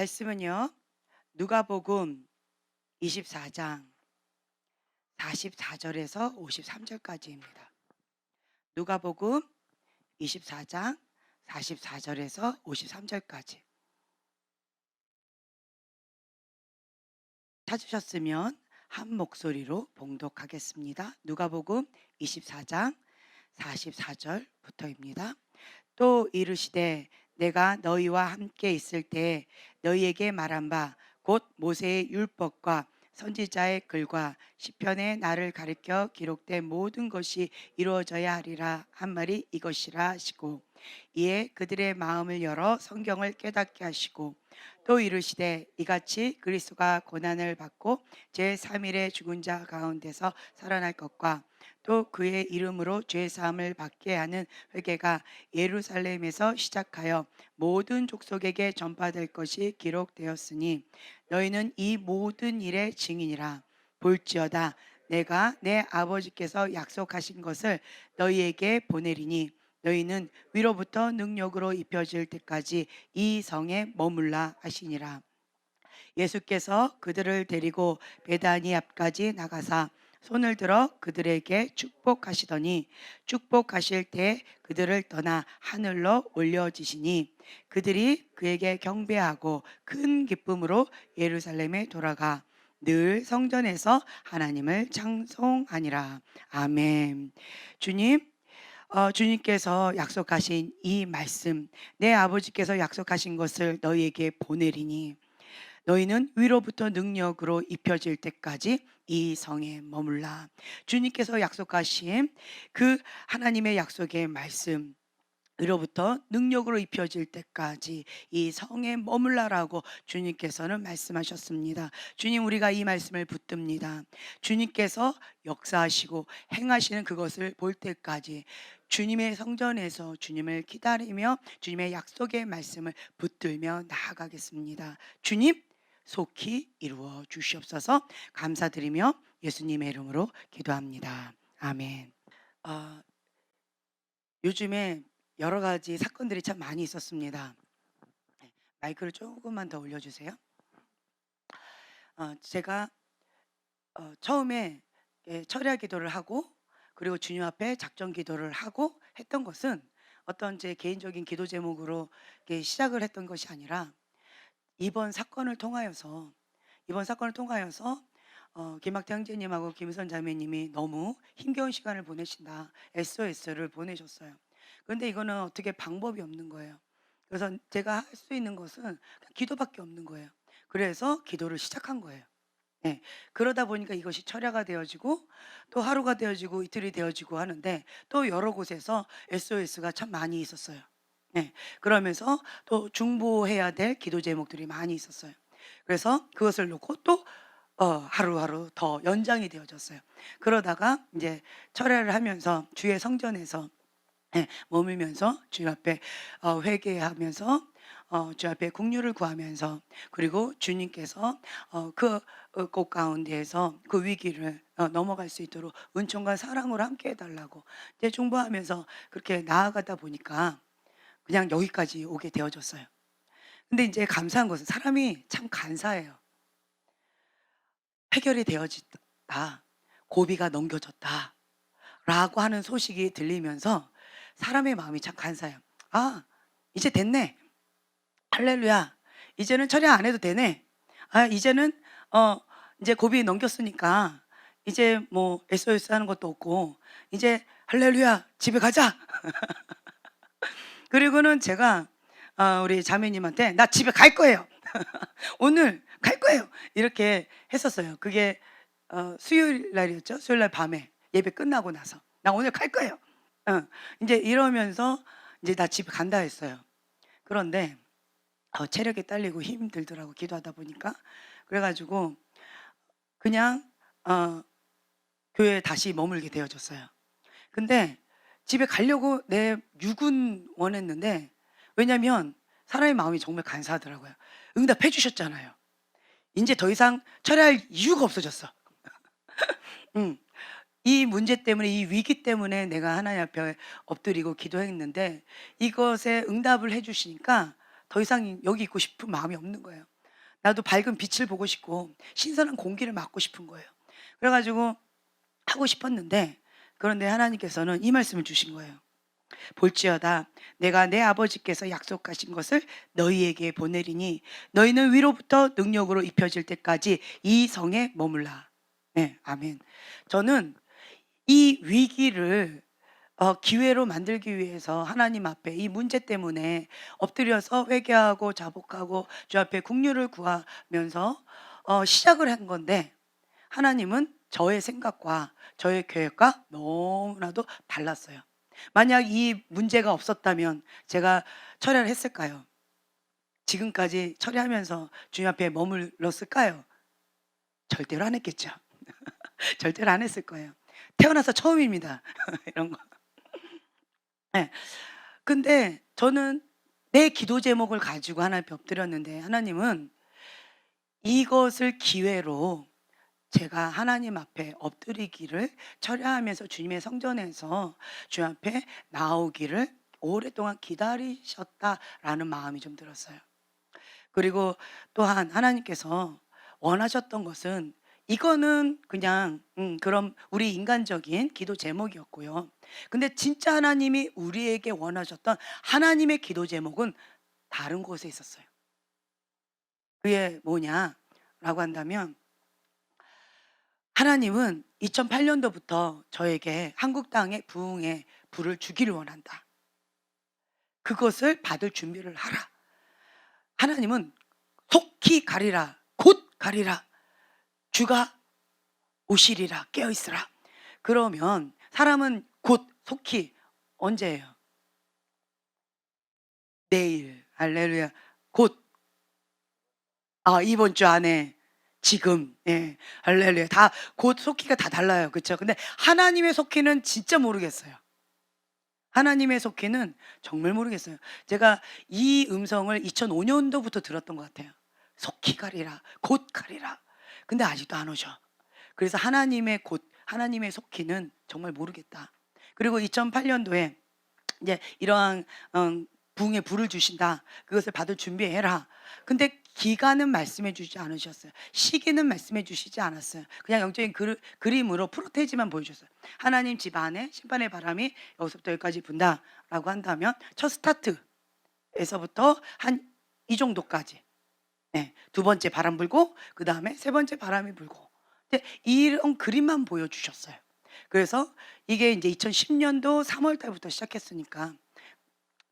말씀은요. 누가복음 24장 44절에서 53절까지입니다. 누가복음 24장 44절에서 53절까지. 찾으셨으면 한 목소리로 봉독하겠습니다. 누가복음 24장 44절부터입니다. 또 이르시되 내가 너희와 함께 있을 때 너희에게 말한 바 곧 모세의 율법과 선지자의 글과 시편에 나를 가리켜 기록된 모든 것이 이루어져야 하리라 한 말이 이것이라 하시고, 이에 그들의 마음을 열어 성경을 깨닫게 하시고, 또 이르시되 이같이 그리스도가 고난을 받고 제3일에 죽은 자 가운데서 살아날 것과 또 그의 이름으로 죄 사함을 받게 하는 회개가 예루살렘에서 시작하여 모든 족속에게 전파될 것이 기록되었으니 너희는 이 모든 일의 증인이라. 볼지어다 내가 내 아버지께서 약속하신 것을 너희에게 보내리니 너희는 위로부터 능력으로 입혀질 때까지 이 성에 머물라 하시니라. 예수께서 그들을 데리고 베다니 앞까지 나가사 손을 들어 그들에게 축복하시더니 축복하실 때 그들을 떠나 하늘로 올려지시니 그들이 그에게 경배하고 큰 기쁨으로 예루살렘에 돌아가 늘 성전에서 하나님을 찬송하니라. 아멘. 주님, 주님께서 약속하신 이 말씀, 내 아버지께서 약속하신 것을 너희에게 보내리니 너희는 위로부터 능력으로 입혀질 때까지 이 성에 머물라. 주님께서 약속하신 그 하나님의 약속의 말씀, 위로부터 능력으로 입혀질 때까지 이 성에 머물라라고 주님께서는 말씀하셨습니다. 주님, 우리가 이 말씀을 붙듭니다. 주님께서 역사하시고 행하시는 그것을 볼 때까지 주님의 성전에서 주님을 기다리며 주님의 약속의 말씀을 붙들며 나아가겠습니다. 주님, 속히 이루어 주시옵소서. 감사드리며 예수님의 이름으로 기도합니다. 아멘. 요즘에 여러 가지 사건들이 참 많이 있었습니다. 네, 마이크를 조금만 더 올려주세요. 제가 처음에 철야 기도를 하고 그리고 주님 앞에 작정 기도를 하고 했던 것은 어떤 제 개인적인 기도 제목으로 시작을 했던 것이 아니라 이번 사건을 통하여서 김학태 형제님하고 김선 자매님이 너무 힘겨운 시간을 보내신다, SOS를 보내셨어요. 그런데 이거는 어떻게 방법이 없는 거예요. 그래서 제가 할 수 있는 것은 그냥 기도밖에 없는 거예요. 그래서 기도를 시작한 거예요. 네. 그러다 보니까 이것이 철야가 되어지고 또 하루가 되어지고 이틀이 되어지고 하는데 또 여러 곳에서 SOS가 참 많이 있었어요. 네. 그러면서 또 중보해야 될 기도 제목들이 많이 있었어요. 그래서 그것을 놓고 또 하루하루 더 연장이 되어졌어요. 그러다가 이제 철야를 하면서 주의 성전에서 머물면서 주님 앞에 회개하면서 주 앞에 긍휼을 구하면서, 그리고 주님께서 그 가운데에서 그 위기를 넘어갈 수 있도록 은총과 사랑으로 함께 해달라고 이제 중보하면서 그렇게 나아가다 보니까 그냥 여기까지 오게 되어졌어요. 근데 이제 감사한 것은 사람이 참 간사해요. 해결이 되어졌다, 고비가 넘겨졌다 라고 하는 소식이 들리면서 사람의 마음이 참 간사해요. 아, 이제 됐네. 할렐루야. 이제는 철야 안 해도 되네. 아, 이제는 어 이제 고비 넘겼으니까 이제 뭐 SOS 하는 것도 없고 이제 할렐루야 집에 가자. 그리고는 제가 우리 자매님한테 나 집에 갈 거예요. 오늘 갈 거예요. 이렇게 했었어요. 그게 수요일 날이었죠. 수요일 날 밤에 예배 끝나고 나서 나 오늘 갈 거예요. 이제 이러면서 이제 나 집에 간다 했어요. 그런데 체력이 딸리고 힘들더라고, 기도하다 보니까. 그래 가지고 그냥 교회에 다시 머물게 되어졌어요. 근데 집에 가려고 내 육은 원했는데, 왜냐면 사람의 마음이 정말 간사하더라고요. 응답해 주셨잖아요. 인제 더 이상 철회할 이유가 없어졌어. 음. 이 문제 때문에, 이 위기 때문에 내가 하나님 앞에 엎드리고 기도했는데 이것에 응답을 해 주시니까 더 이상 여기 있고 싶은 마음이 없는 거예요. 나도 밝은 빛을 보고 싶고 신선한 공기를 맡고 싶은 거예요. 그래 가지고 하고 싶었는데, 그런데 하나님께서는 이 말씀을 주신 거예요. 볼지어다 내가 내 아버지께서 약속하신 것을 너희에게 보내리니 너희는 위로부터 능력으로 입혀질 때까지 이 성에 머물라. 네, 아멘. 저는 이 위기를 기회로 만들기 위해서 하나님 앞에 이 문제 때문에 엎드려서 회개하고 자복하고 주 앞에 긍휼을 구하면서 시작을 한 건데, 하나님은 저의 생각과 저의 계획과 너무나도 달랐어요. 만약 이 문제가 없었다면 제가 철회를 했을까요? 지금까지 철회하면서 주님 앞에 머물렀을까요? 절대로 안 했겠죠. 절대로 안 했을 거예요. 태어나서 처음입니다. 이런 거. 예. 근데 저는 내 기도 제목을 가지고 하나님 앞에 엎드렸는데, 하나님은 이것을 기회로 제가 하나님 앞에 엎드리기를, 철야하면서 주님의 성전에서 주 앞에 나오기를 오랫동안 기다리셨다라는 마음이 좀 들었어요. 그리고 또한 하나님께서 원하셨던 것은, 이거는 그냥 그럼 우리 인간적인 기도 제목이었고요. 근데 진짜 하나님이 우리에게 원하셨던 하나님의 기도 제목은 다른 곳에 있었어요. 그게 뭐냐라고 한다면, 하나님은 2008년도부터 저에게 한국 땅에 부흥의 불을 주기를 원한다. 그것을 받을 준비를 하라. 하나님은 속히 가리라, 곧 가리라, 주가 오시리라, 깨어 있으라. 그러면 사람은 곧, 속히 언제예요? 내일. 할렐루야. 곧. 이번 주 안에. 지금. 예. 할렐루야. 다 곧, 속히가 다 달라요. 그렇죠? 근데 하나님의 속히는 진짜 모르겠어요. 하나님의 속히는 정말 모르겠어요. 제가 이 음성을 2005년도부터 들었던 것 같아요. 속히 가리라, 곧 가리라. 근데 아직도 안 오셔. 그래서 하나님의 곧, 하나님의 속히는 정말 모르겠다. 그리고 2008년도에 이제 이러한 부흥의 불을 주신다. 그것을 받을 준비해라. 근데 기간은 말씀해 주지 않으셨어요. 시기는 말씀해 주시지 않았어요. 그냥 영적인 그림으로 프로테이지만 보여줬어요. 하나님 집 안에 심판의 바람이 여기서부터 여기까지 분다라고 한다면, 첫 스타트에서부터 한 이 정도까지. 네, 두 번째 바람 불고 그 다음에 세 번째 바람이 불고. 근데 이런 그림만 보여주셨어요. 그래서 이게 이제 2010년도 3월 달부터 시작했으니까,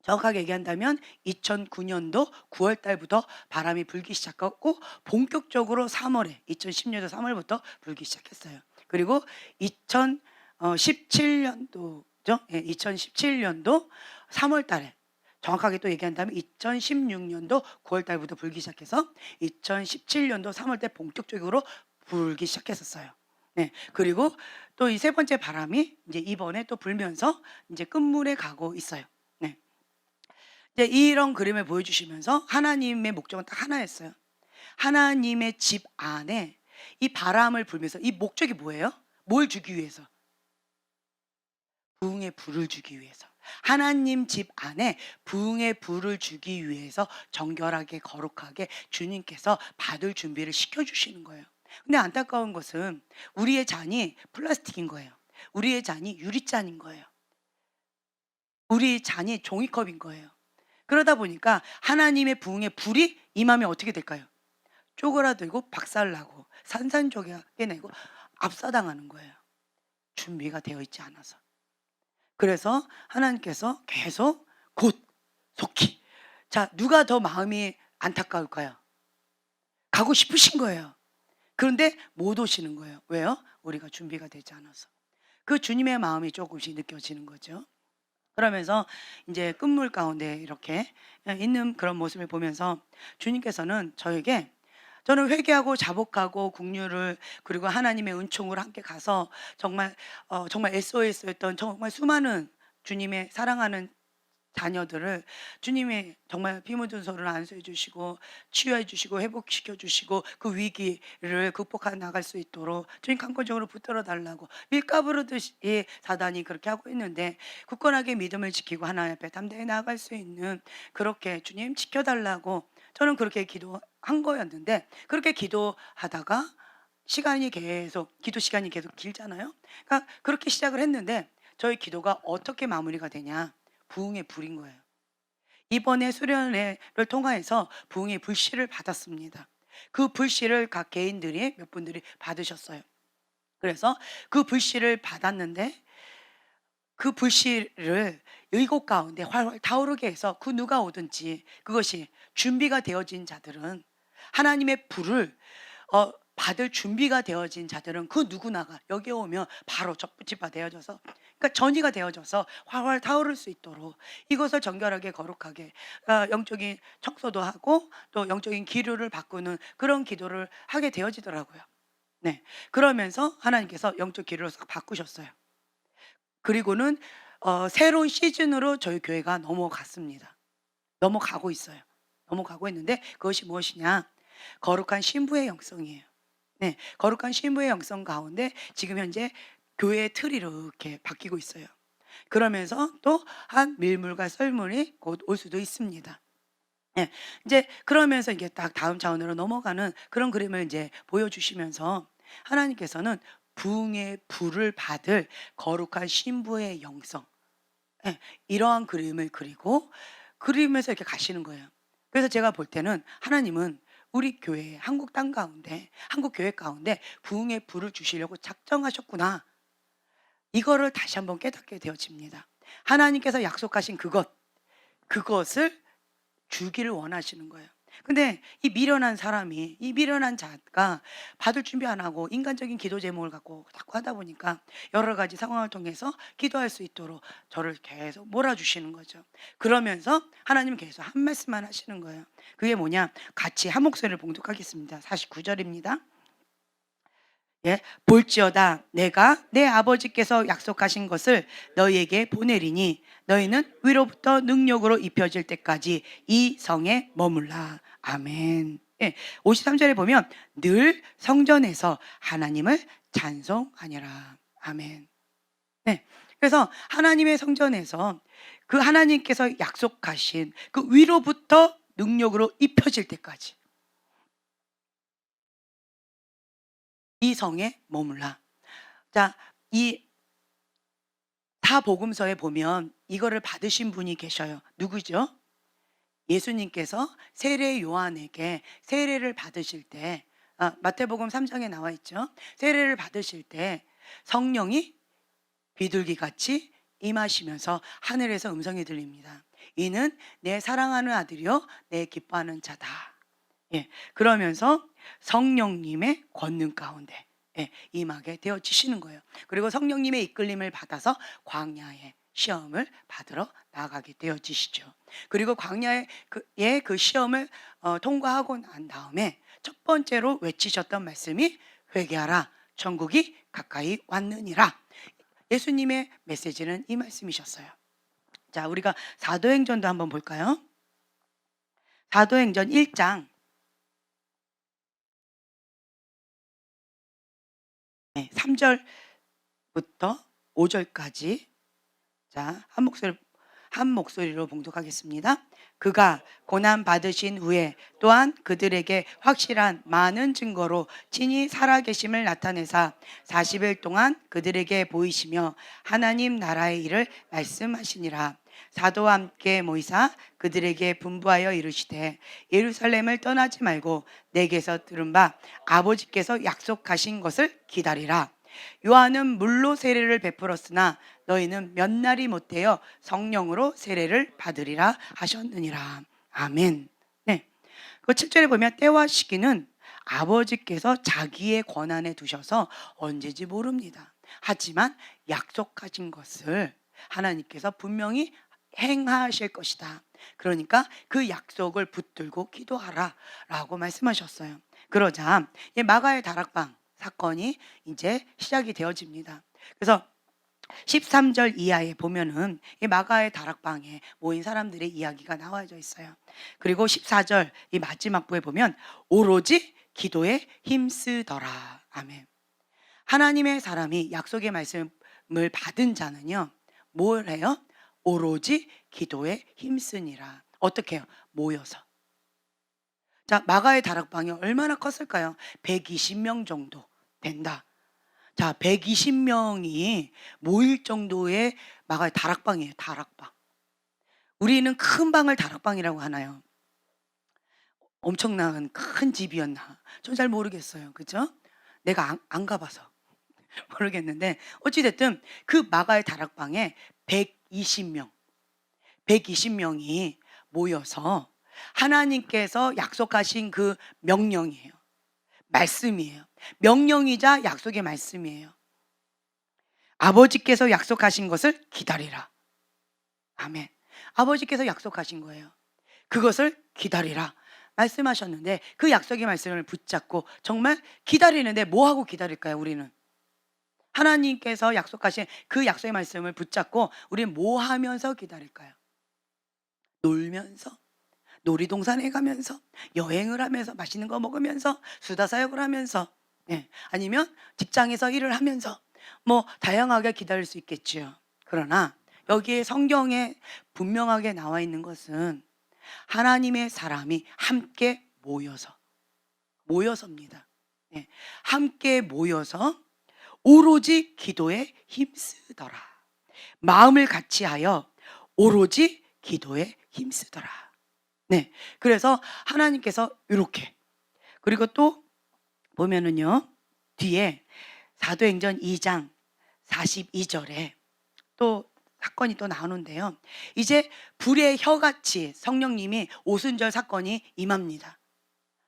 정확하게 얘기한다면 2009년도 9월 달부터 바람이 불기 시작했고, 본격적으로 3월에 2010년도 3월부터 불기 시작했어요. 그리고 2017년도죠. 예, 2017년도 3월 달에, 정확하게 또 얘기한다면 2016년도 9월 달부터 불기 시작해서 2017년도 3월 때 본격적으로 불기 시작했었어요. 네. 그리고 또 이 세 번째 바람이 이제 이번에 또 불면서 이제 끝물에 가고 있어요. 네. 이제 이런 그림을 보여주시면서 하나님의 목적은 딱 하나였어요. 하나님의 집 안에 이 바람을 불면서, 이 목적이 뭐예요? 뭘 주기 위해서? 부흥의 불을 주기 위해서. 하나님 집 안에 부흥의 불을 주기 위해서 정결하게, 거룩하게 주님께서 받을 준비를 시켜주시는 거예요. 근데 안타까운 것은 우리의 잔이 플라스틱인 거예요. 우리의 잔이 유리잔인 거예요. 우리 잔이 종이컵인 거예요. 그러다 보니까 하나님의 부흥의 불이 임하면 어떻게 될까요? 쪼그라들고 박살나고 산산조각이 내고 압사당하는 거예요. 준비가 되어 있지 않아서. 그래서 하나님께서 계속 곧, 속히. 자, 누가 더 마음이 안타까울까요? 가고 싶으신 거예요. 그런데 못 오시는 거예요. 왜요? 우리가 준비가 되지 않아서. 그 주님의 마음이 조금씩 느껴지는 거죠. 그러면서 이제 끝물 가운데 이렇게 있는 그런 모습을 보면서 주님께서는 저에게, 저는 회개하고 자복하고 국류를, 그리고 하나님의 은총으로 함께 가서 정말 정말 SOS였던 정말 수많은 주님의 사랑하는 자녀들을 주님이 정말 피 묻은 손으로 안수해 주시고 치유해 주시고 회복시켜 주시고, 그 위기를 극복해 나갈 수 있도록 주님 강권적으로 붙들어 달라고 밀가부르듯이 사단이 그렇게 하고 있는데, 굳건하게 믿음을 지키고 하나님 앞에 담대히 나아갈 수 있는, 그렇게 주님 지켜달라고 저는 그렇게 기도 한 거였는데 그렇게 기도하다가 시간이 계속 기도 시간이 계속 길잖아요. 그러니까 그렇게 시작을 했는데 저희 기도가 어떻게 마무리가 되냐? 부흥의 불인 거예요. 이번에 수련회를 통하여서 부흥의 불씨를 받았습니다. 그 불씨를 각 개인들이 몇 분들이 받으셨어요. 그래서 그 불씨를 받았는데 그 불씨를 의곡 가운데 활활 타오르게 해서 그 누가 오든지 그것이 준비가 되어진 자들은 하나님의 불을 받을 준비가 되어진 자들은 그 누구나가 여기 오면 바로 접붙이가 되어져서 그러니까 전이가 되어져서 활활 타오를 수 있도록 이것을 정결하게 거룩하게 영적인 청소도 하고 또 영적인 기류를 바꾸는 그런 기도를 하게 되어지더라고요. 네. 그러면서 하나님께서 영적 기류를 싹 바꾸셨어요. 그리고는 새로운 시즌으로 저희 교회가 넘어갔습니다. 넘어가고 있어요. 넘어가고 있는데 그것이 무엇이냐? 거룩한 신부의 영성이에요. 네. 거룩한 신부의 영성 가운데 지금 현재 교회의 틀이 이렇게 바뀌고 있어요. 그러면서 또 한 밀물과 썰물이 곧 올 수도 있습니다. 예. 인제 그러면서 이게 딱 다음 차원으로 넘어가는 그런 그림을 인제 보여주시면서 하나님께서는 부흥의 불을 받을 거룩한 신부의 영성, 예, 이러한 그림을 그리면서 이렇게 가시는 거예요. 그래서 제가 볼 때는 하나님은 우리 교회 한국 땅 가운데 한국 교회 가운데 부흥의 불을 주시려고 작정하셨구나. 이거를 다시 한번 깨닫게 되어집니다. 하나님께서 약속하신 그것을 주기를 원하시는 거예요. 근데 이 미련한 자가 받을 준비 안 하고 인간적인 기도 제목을 갖고 자꾸 하다 보니까 여러 가지 상황을 통해서 기도할 수 있도록 저를 계속 몰아주시는 거죠. 그러면서 하나님은 계속 한 말씀만 하시는 거예요. 그게 뭐냐? 같이 한 목소리를 봉독하겠습니다. 49절입니다. 예, 볼지어다 내가 내 아버지께서 약속하신 것을 너희에게 보내리니 너희는 위로부터 능력으로 입혀질 때까지 이 성에 머물라. 아멘. 예, 53절에 보면 늘 성전에서 하나님을 찬송하니라. 아멘. 네. 그래서 하나님의 성전에서 그 하나님께서 약속하신 그 위로부터 능력으로 입혀질 때까지 이 성에 머물라. 자, 이 사복음서에 보면 이거를 받으신 분이 계셔요. 누구죠? 예수님께서 세례 요한에게 세례를 받으실 때 마태복음 3장에 나와 있죠. 세례를 받으실 때 성령이 비둘기같이 임하시면서 하늘에서 음성이 들립니다. 이는 내 사랑하는 아들이요 내 기뻐하는 자다. 예, 그러면서 성령님의 권능 가운데 임하게 되어지시는 거예요. 그리고 성령님의 이끌림을 받아서 광야의 시험을 받으러 나가게 되어지시죠. 그리고 광야의 그 시험을 통과하고 난 다음에 첫 번째로 외치셨던 말씀이 회개하라 천국이 가까이 왔느니라. 예수님의 메시지는 이 말씀이셨어요. 자, 우리가 사도행전도 한번 볼까요? 사도행전 1장 3절부터 5절까지 자, 한 목소리로 봉독하겠습니다. 그가 고난 받으신 후에 또한 그들에게 확실한 많은 증거로 친히 살아계심을 나타내사 40일 동안 그들에게 보이시며 하나님 나라의 일을 말씀하시니라. 사도와 함께 모이사 그들에게 분부하여 이르시되 예루살렘을 떠나지 말고 내게서 들은 바 아버지께서 약속하신 것을 기다리라. 요한은 물로 세례를 베풀었으나 너희는 몇 날이 못되어 성령으로 세례를 받으리라 하셨느니라. 아멘. 네. 그 7절에 보면 때와 시기는 아버지께서 자기의 권한에 두셔서 언제지 모릅니다. 하지만 약속하신 것을 하나님께서 분명히 행하실 것이다. 그러니까 그 약속을 붙들고 기도하라 라고 말씀하셨어요. 그러자 마가의 다락방 사건이 이제 시작이 되어집니다. 그래서 13절 이하에 보면은 이 마가의 다락방에 모인 사람들의 이야기가 나와져 있어요. 그리고 14절 이 마지막 부에 보면 오로지 기도에 힘쓰더라. 아멘. 하나님의 사람이 약속의 말씀을 받은 자는요, 뭘 해요? 오로지 기도에 힘쓰니라. 어떻게 해요? 모여서. 자, 마가의 다락방이 얼마나 컸을까요? 120명 정도 된다. 자, 120명이 모일 정도의 마가의 다락방이에요. 다락방. 우리는 큰 방을 다락방이라고 하나요? 엄청난 큰 집이었나? 전 잘 모르겠어요. 그죠? 내가 안 가봐서 모르겠는데, 어찌됐든 그 마가의 다락방에 120명, 120명이 모여서 하나님께서 약속하신 그 명령이에요. 말씀이에요. 명령이자 약속의 말씀이에요. 아버지께서 약속하신 것을 기다리라. 아멘. 아버지께서 약속하신 거예요. 그것을 기다리라 말씀하셨는데, 그 약속의 말씀을 붙잡고 정말 기다리는데, 뭐 하고 기다릴까요? 우리는 하나님께서 약속하신 그 약속의 말씀을 붙잡고 우리는 뭐 하면서 기다릴까요? 놀면서, 놀이동산에 가면서, 여행을 하면서, 맛있는 거 먹으면서, 수다 사역을 하면서, 예. 아니면 직장에서 일을 하면서, 뭐 다양하게 기다릴 수 있겠지요. 그러나 여기에 성경에 분명하게 나와 있는 것은 하나님의 사람이 함께 모여서입니다. 예. 함께 모여서 오로지 기도에 힘쓰더라. 마음을 같이하여 오로지 기도에 힘쓰더라. 네. 그래서 하나님께서 이렇게, 그리고 또 보면은요, 뒤에 사도행전 2장 42절에 또 사건이 또 나오는데요. 이제 불의 혀같이 성령님이 오순절 사건이 임합니다.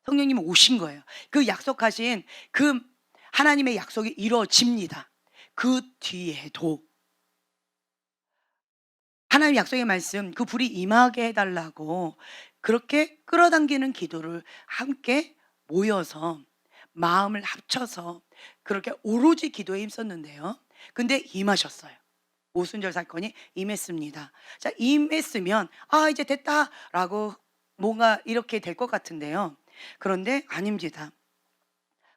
성령님이 오신 거예요. 그 약속하신 그 하나님의 약속이 이루어집니다. 그 뒤에도 하나님 약속의 말씀, 그 불이 임하게 해달라고 그렇게 끌어당기는 기도를 함께 모여서 마음을 합쳐서 그렇게 오로지 기도에 힘썼는데요. 근데 임하셨어요. 오순절 사건이 임했습니다. 자, 임했으면 이제 됐다라고 뭔가 이렇게 될 것 같은데요. 그런데 아닙니다.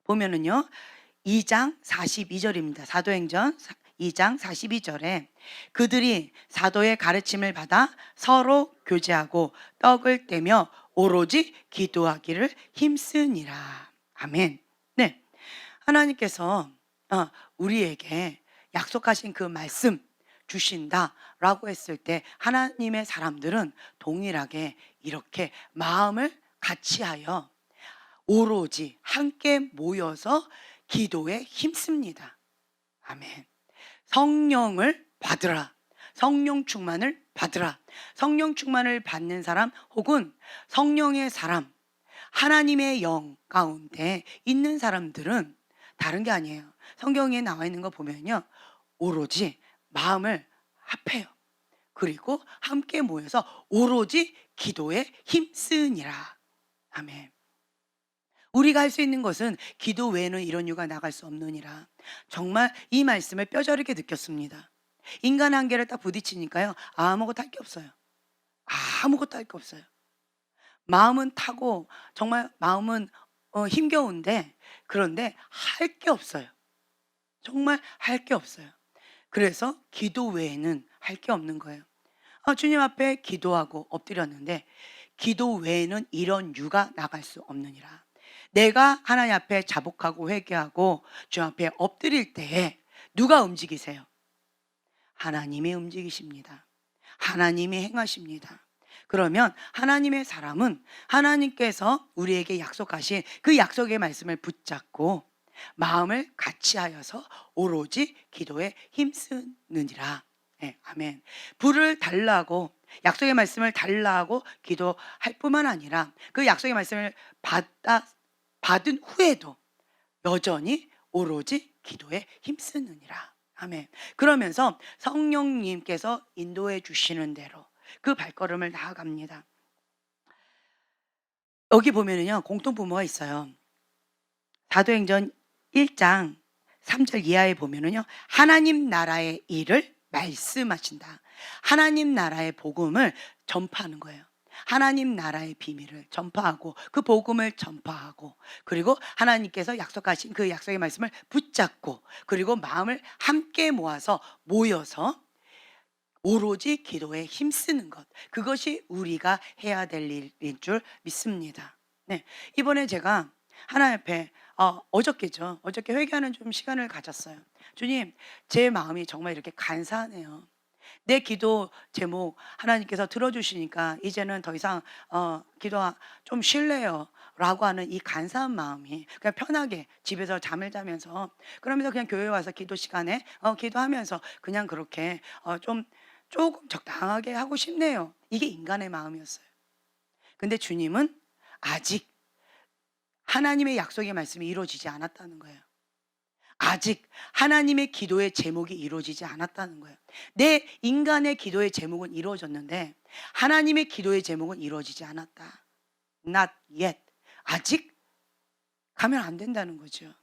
보면은요, 2장 42절입니다. 사도행전 2장 42절에 그들이 사도의 가르침을 받아 서로 교제하고 떡을 떼며 오로지 기도하기를 힘쓰니라. 아멘. 네, 하나님께서 우리에게 약속하신 그 말씀 주신다라고 했을 때 하나님의 사람들은 동일하게 이렇게 마음을 같이하여 오로지 함께 모여서 기도에 힘씁니다. 아멘. 성령을 받으라. 성령 충만을 받으라. 성령 충만을 받는 사람 혹은 성령의 사람, 하나님의 영 가운데 있는 사람들은 다른 게 아니에요. 성경에 나와 있는 거 보면요, 오로지 마음을 합해요. 그리고 함께 모여서 오로지 기도에 힘쓰니라. 아멘. 우리가 할 수 있는 것은 기도 외에는 이런 이유가 나갈 수 없느니라. 정말 이 말씀을 뼈저리게 느꼈습니다. 인간 한계를 딱 부딪히니까요, 아무것도 할 게 없어요. 아무것도 할 게 없어요. 마음은 타고 정말 마음은 힘겨운데, 그런데 할 게 없어요. 정말 할 게 없어요. 그래서 기도 외에는 할 게 없는 거예요. 주님 앞에 기도하고 엎드렸는데 기도 외에는 이런 유가 나갈 수 없느니라. 내가 하나님 앞에 자복하고 회개하고 주님 앞에 엎드릴 때에 누가 움직이세요? 하나님이 움직이십니다. 하나님이 행하십니다. 그러면 하나님의 사람은 하나님께서 우리에게 약속하신 그 약속의 말씀을 붙잡고 마음을 같이하여서 오로지 기도에 힘쓰느니라. 네, 아멘. 불을 달라고, 약속의 말씀을 달라고 기도할 뿐만 아니라 그 약속의 말씀을 받은 후에도 여전히 오로지 기도에 힘쓰느니라. 아멘. 그러면서 성령님께서 인도해 주시는 대로 그 발걸음을 나아갑니다. 여기 보면은요, 공통부모가 있어요. 사도행전 1장 3절 이하에 보면은요, 하나님 나라의 일을 말씀하신다. 하나님 나라의 복음을 전파하는 거예요. 하나님 나라의 비밀을 전파하고 그 복음을 전파하고, 그리고 하나님께서 약속하신 그 약속의 말씀을 붙잡고, 그리고 마음을 함께 모여서 오로지 기도에 힘쓰는 것, 그것이 우리가 해야 될 일인 줄 믿습니다. 네. 이번에 제가 하나님 앞에 어저께죠. 어저께 회개하는 좀 시간을 가졌어요. 주님, 제 마음이 정말 이렇게 간사하네요. 내 기도 제목 하나님께서 들어주시니까 이제는 더 이상 기도 좀 쉴래요라고 하는 이 간사한 마음이 그냥 편하게 집에서 잠을 자면서 그러면서 그냥 교회 와서 기도 시간에 기도하면서 그냥 그렇게 좀 조금 적당하게 하고 싶네요. 이게 인간의 마음이었어요. 근데 주님은 아직 하나님의 약속의 말씀이 이루어지지 않았다는 거예요. 아직 하나님의 기도의 제목이 이루어지지 않았다는 거예요. 내 인간의 기도의 제목은 이루어졌는데 하나님의 기도의 제목은 이루어지지 않았다. Not yet. 아직 가면 안 된다는 거죠.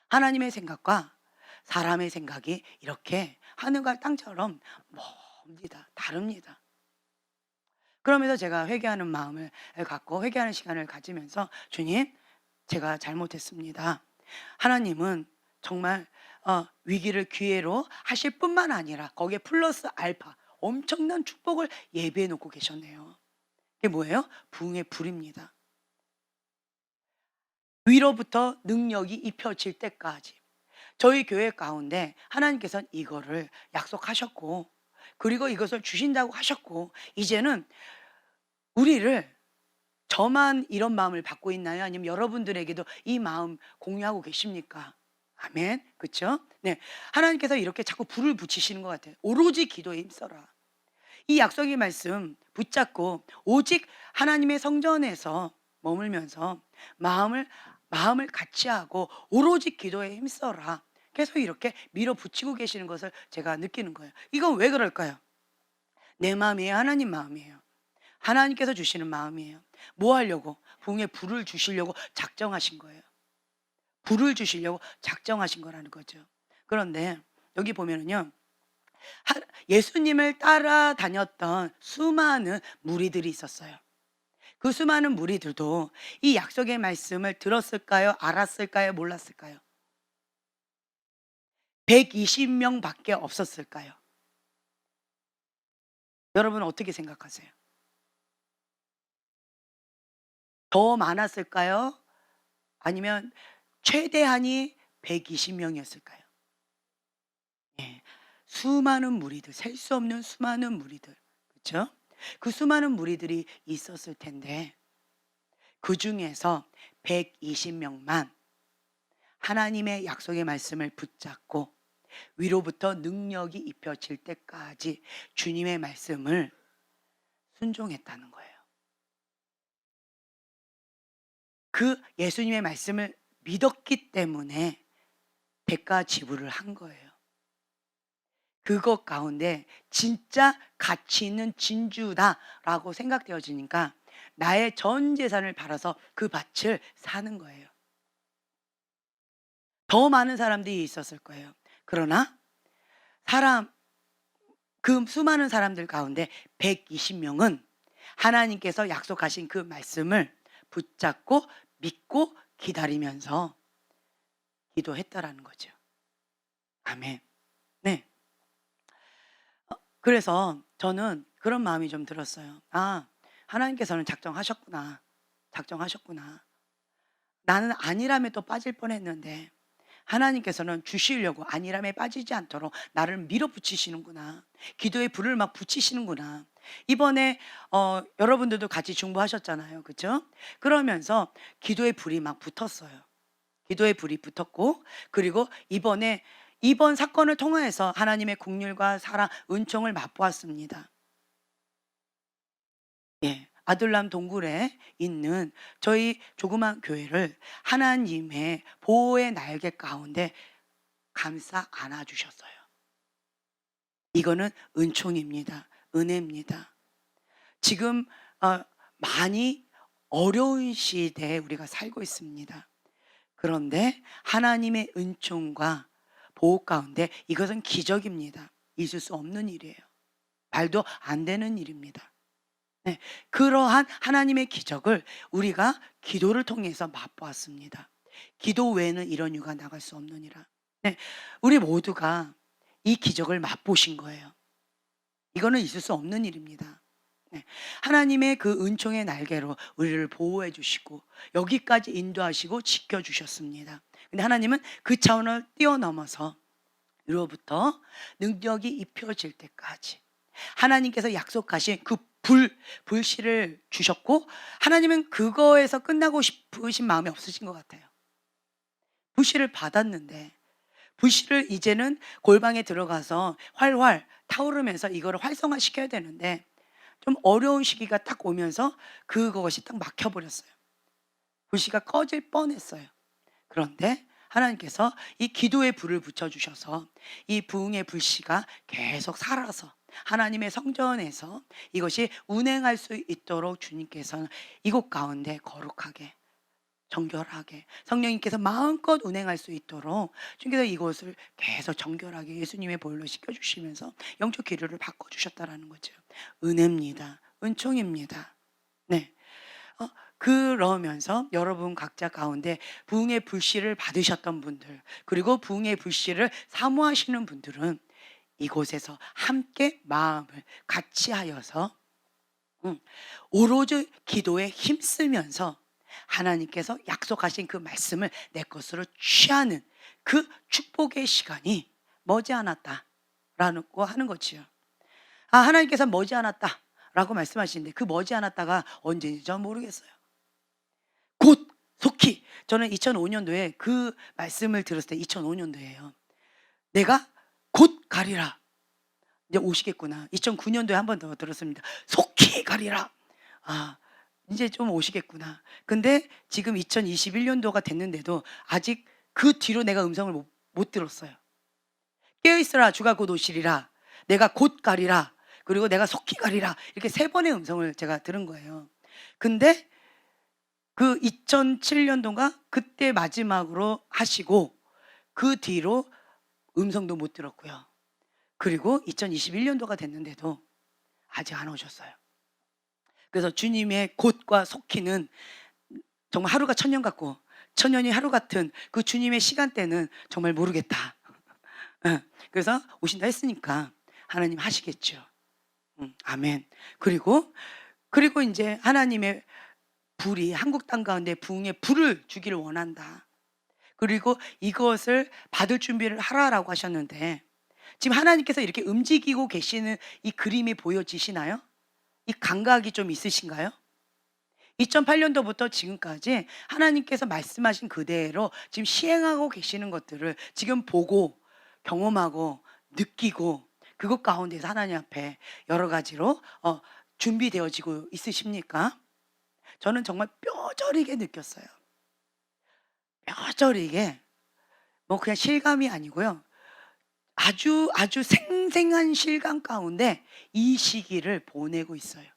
하나님의 생각과 사람의 생각이 이렇게 하늘과 땅처럼 멉니다. 다릅니다. 그러면서 제가 회개하는 마음을 갖고 회개하는 시간을 가지면서 주님, 제가 잘못했습니다. 하나님은 정말 위기를 기회로 하실 뿐만 아니라 거기에 플러스 알파 엄청난 축복을 예비해 놓고 계셨네요. 그게 뭐예요? 부흥의 불입니다. 위로부터 능력이 입혀질 때까지 저희 교회 가운데 하나님께서는 이거를 약속하셨고 그리고 이것을 주신다고 하셨고 이제는 우리를 저만 이런 마음을 갖고 있나요? 아니면 여러분들에게도 이 마음 공유하고 계십니까? 아멘. 그렇죠? 네. 하나님께서 이렇게 자꾸 불을 붙이시는 것 같아요. 오로지 기도에 힘써라. 이 약속의 말씀 붙잡고 오직 하나님의 성전에서 머물면서 마음을 같이 하고 오로지 기도에 힘써라. 계속 이렇게 밀어붙이고 계시는 것을 제가 느끼는 거예요. 이건 왜 그럴까요? 내 마음이에요? 하나님 마음이에요? 하나님께서 주시는 마음이에요. 뭐 하려고? 부흥에 불을 주시려고 작정하신 거예요. 불을 주시려고 작정하신 거라는 거죠. 그런데 여기 보면은요. 예수님을 따라다녔던 수많은 무리들이 있었어요. 그 수많은 무리들도 이 약속의 말씀을 들었을까요? 알았을까요? 몰랐을까요? 120명밖에 없었을까요? 여러분 어떻게 생각하세요? 더 많았을까요? 아니면 최대한이 120명이었을까요? 예. 수많은 무리들, 셀 수 없는 수많은 무리들. 그렇죠? 그 수많은 무리들이 있었을 텐데 그중에서 120명만 하나님의 약속의 말씀을 붙잡고 위로부터 능력이 입혀질 때까지 주님의 말씀을 순종했다는 거예요. 그 예수님의 말씀을 믿었기 때문에 대가 지불을 한 거예요. 그것 가운데 진짜 가치 있는 진주다라고 생각되어지니까 나의 전 재산을 팔아서 그 밭을 사는 거예요. 더 많은 사람들이 있었을 거예요. 그러나 사람 그 수많은 사람들 가운데 120명은 하나님께서 약속하신 그 말씀을 붙잡고 믿고 기다리면서 기도했다라는 거죠. 아멘. 네. 그래서 저는 그런 마음이 좀 들었어요. 아, 하나님께서는 작정하셨구나. 작정하셨구나. 나는 안일함에 또 빠질 뻔했는데 하나님께서는 주시려고 안일함에 빠지지 않도록 나를 밀어붙이시는구나. 기도의 불을 막 붙이시는구나. 이번에 여러분들도 같이 중보하셨잖아요. 그죠? 그러면서 기도의 불이 막 붙었어요. 기도의 불이 붙었고 그리고 이번 사건을 통하여서 하나님의 긍휼과 사랑, 은총을 맛보았습니다. 예. 아들람 동굴에 있는 저희 조그만 교회를 하나님의 보호의 날개 가운데 감싸 안아 주셨어요. 이거는 은총입니다. 은혜입니다. 지금 많이 어려운 시대에 우리가 살고 있습니다. 그런데 하나님의 은총과 보호 가운데 이것은 기적입니다. 있을 수 없는 일이에요. 말도 안 되는 일입니다. 네. 그러한 하나님의 기적을 우리가 기도를 통해서 맛보았습니다. 기도 외에는 이런 이유가 나갈 수 없느니라. 네. 우리 모두가 이 기적을 맛보신 거예요. 이거는 있을 수 없는 일입니다. 네. 하나님의 그 은총의 날개로 우리를 보호해 주시고 여기까지 인도하시고 지켜 주셨습니다. 근데 하나님은 그 차원을 뛰어넘어서 위로부터 능력이 입혀질 때까지 하나님께서 약속하신 그 불씨를 주셨고, 하나님은 그거에서 끝나고 싶으신 마음이 없으신 것 같아요. 불씨를 받았는데 불씨를 이제는 골방에 들어가서 활활 타오르면서 이거를 활성화시켜야 되는데 좀 어려운 시기가 딱 오면서 그것이 딱 막혀버렸어요. 불씨가 꺼질 뻔했어요. 그런데 하나님께서 이 기도의 불을 붙여주셔서 이 부흥의 불씨가 계속 살아서 하나님의 성전에서 이것이 운행할 수 있도록 주님께서는 이곳 가운데 거룩하게 정결하게 성령님께서 마음껏 운행할 수 있도록 주님께서 이곳을 계속 정결하게 예수님의 보혈로 씻겨주시면서 영적 기류를 바꿔주셨다라는 거죠. 은혜입니다. 은총입니다. 네. 그러면서 여러분 각자 가운데 부흥의 불씨를 받으셨던 분들, 그리고 부흥의 불씨를 사모하시는 분들은 이곳에서 함께 마음을 같이 하여서 오로지 기도에 힘쓰면서 하나님께서 약속하신 그 말씀을 내 것으로 취하는 그 축복의 시간이 머지않았다라고 하는 거지요. 하나님께서 머지않았다라고 말씀하시는데 그 머지않았다가 언제인지 저는 모르겠어요. 곧 속히. 저는 2005년도에 그 말씀을 들었을 때 2005년도예요. 내가 곧 가리라. 이제 오시겠구나. 2009년도에 한 번 더 들었습니다. 속히 가리라. 이제 좀 오시겠구나. 근데 지금 2021년도가 됐는데도 아직 그 뒤로 내가 음성을 못 들었어요. 깨어있으라, 주가 곧 오시리라. 내가 곧 가리라. 그리고 내가 속히 가리라. 이렇게 3번의 음성을 제가 들은 거예요. 근데 그 2007년도인가 그때 마지막으로 하시고 그 뒤로 음성도 못 들었고요. 그리고 2021년도가 됐는데도 아직 안 오셨어요. 그래서 주님의 곧과 속히는 정말 하루가 천년 같고 천년이 하루 같은 그 주님의 시간대는 정말 모르겠다. 그래서 오신다 했으니까 하나님 하시겠죠. 아멘. 그리고 이제 하나님의 불이 한국 땅 가운데 부흥의 불을 주기를 원한다. 그리고 이것을 받을 준비를 하라라고 하셨는데 지금 하나님께서 이렇게 움직이고 계시는 이 그림이 보여지시나요? 이 감각이 좀 있으신가요? 2008년도부터 지금까지 하나님께서 말씀하신 그대로 지금 시행하고 계시는 것들을 지금 보고 경험하고 느끼고 그것 가운데서 하나님 앞에 여러 가지로 준비되어지고 있으십니까? 저는 정말 뼈저리게 느꼈어요. 뼈저리게. 뭐 그냥 실감이 아니고요. 아주 생생한 실감 가운데 이 시기를 보내고 있어요.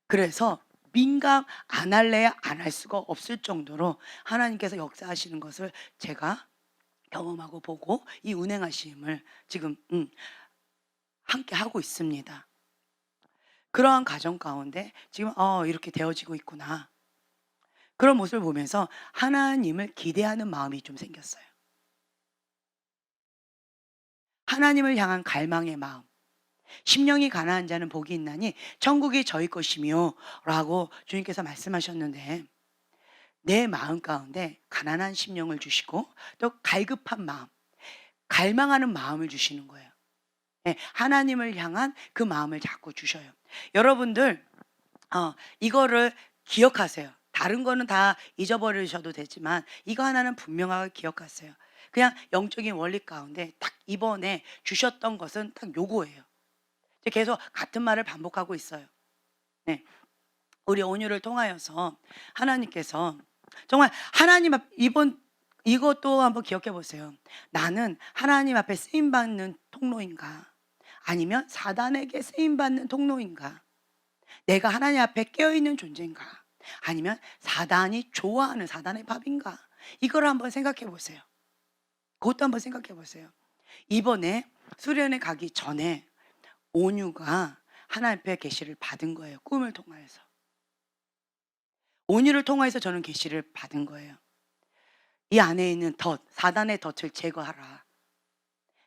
그래서 민감 안 할래야 안 할 수가 없을 정도로 하나님께서 역사하시는 것을 제가 경험하고 보고 이 운행하심을 지금 함께 하고 있습니다. 그러한 과정 가운데 지금 이렇게 되어지고 있구나. 그런 모습을 보면서 하나님을 기대하는 마음이 좀 생겼어요. 하나님을 향한 갈망의 마음. 심령이 가난한 자는 복이 있나니 천국이 저희 것이며 라고 주님께서 말씀하셨는데 내 마음 가운데 가난한 심령을 주시고 또 갈급한 마음, 갈망하는 마음을 주시는 거예요. 네, 하나님을 향한 그 마음을 자꾸 주셔요. 여러분들 이거를 기억하세요. 다른 거는 다 잊어버리셔도 되지만 이거 하나는 분명하게 기억하세요. 그냥 영적인 원리 가운데 딱 이번에 주셨던 것은 딱 요거예요. 계속 같은 말을 반복하고 있어요. 네. 우리 온유를 통하여서 하나님께서 정말 하나님 앞 이것도 한번 기억해 보세요. 나는 하나님 앞에 쓰임 받는 통로인가? 아니면 사단에게 쓰임 받는 통로인가? 내가 하나님 앞에 깨어 있는 존재인가? 아니면 사단이 좋아하는 사단의 밥인가? 이걸 한번 생각해 보세요. 그것도 한번 생각해 보세요. 이번에 수련회 가기 전에 온유가 하나님 앞에 계시를 받은 거예요. 꿈을 통하여서. 온유를 통하여서 저는 계시를 받은 거예요. 이 안에 있는 사단의 덫을 제거하라.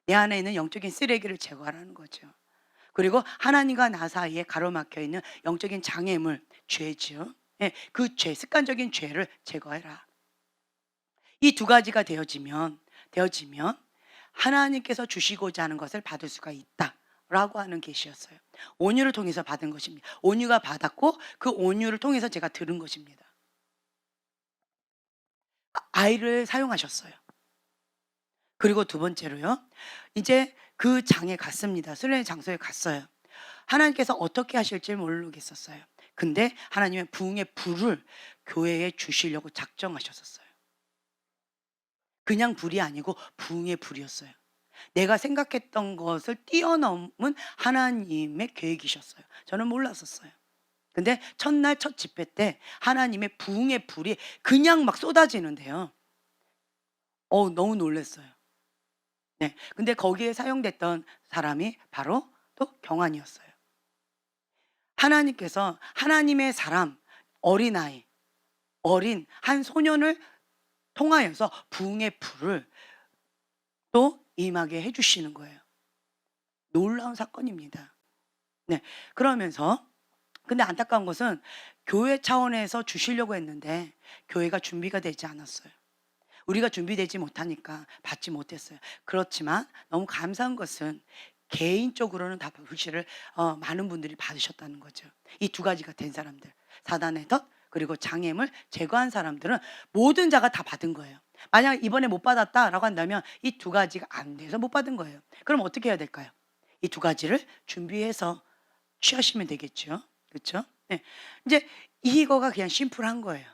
내 안에 있는 영적인 쓰레기를 제거하라는 거죠. 그리고 하나님과 나 사이에 가로막혀 있는 영적인 장애물, 죄지요. 예, 그 죄, 습관적인 죄를 제거해라. 이 두 가지가 되어지면 하나님께서 주시고자 하는 것을 받을 수가 있다라고 하는 계시였어요. 온유를 통해서 받은 것입니다. 온유가 받았고 그 온유를 통해서 제가 들은 것입니다. 아이를 사용하셨어요. 그리고 두 번째로요. 이제 그 장에 갔습니다. 수련의 장소에 갔어요. 하나님께서 어떻게 하실지 모르겠었어요. 근데 하나님은 부흥의 불을 교회에 주시려고 작정하셨었어요. 그냥 불이 아니고 부흥의 불이었어요. 내가 생각했던 것을 뛰어넘은 하나님의 계획이셨어요. 저는 몰랐었어요. 근데 첫날 첫 집회 때 하나님의 부흥의 불이 그냥 막 쏟아지는데요. 너무 놀랐어요. 네. 근데 거기에 사용됐던 사람이 바로 또 경환이었어요. 하나님께서 하나님의 사람, 어린아이, 어린 한 소년을 통하여서 부흥의 불을 또 임하게 해 주시는 거예요. 놀라운 사건입니다. 네. 그러면서 근데 안타까운 것은 교회 차원에서 주시려고 했는데 교회가 준비가 되지 않았어요. 우리가 준비되지 못하니까 받지 못했어요. 그렇지만 너무 감사한 것은 개인적으로는 다 불씨를 많은 분들이 받으셨다는 거죠. 이 두 가지가 된 사람들, 사단의 덫 그리고 장애물 제거한 사람들은 모든 자가 다 받은 거예요. 만약 이번에 못 받았다라고 한다면 이 두 가지가 안 돼서 못 받은 거예요. 그럼 어떻게 해야 될까요? 이 두 가지를 준비해서 취하시면 되겠죠. 그렇죠? 네. 이제 이거가 그냥 심플한 거예요.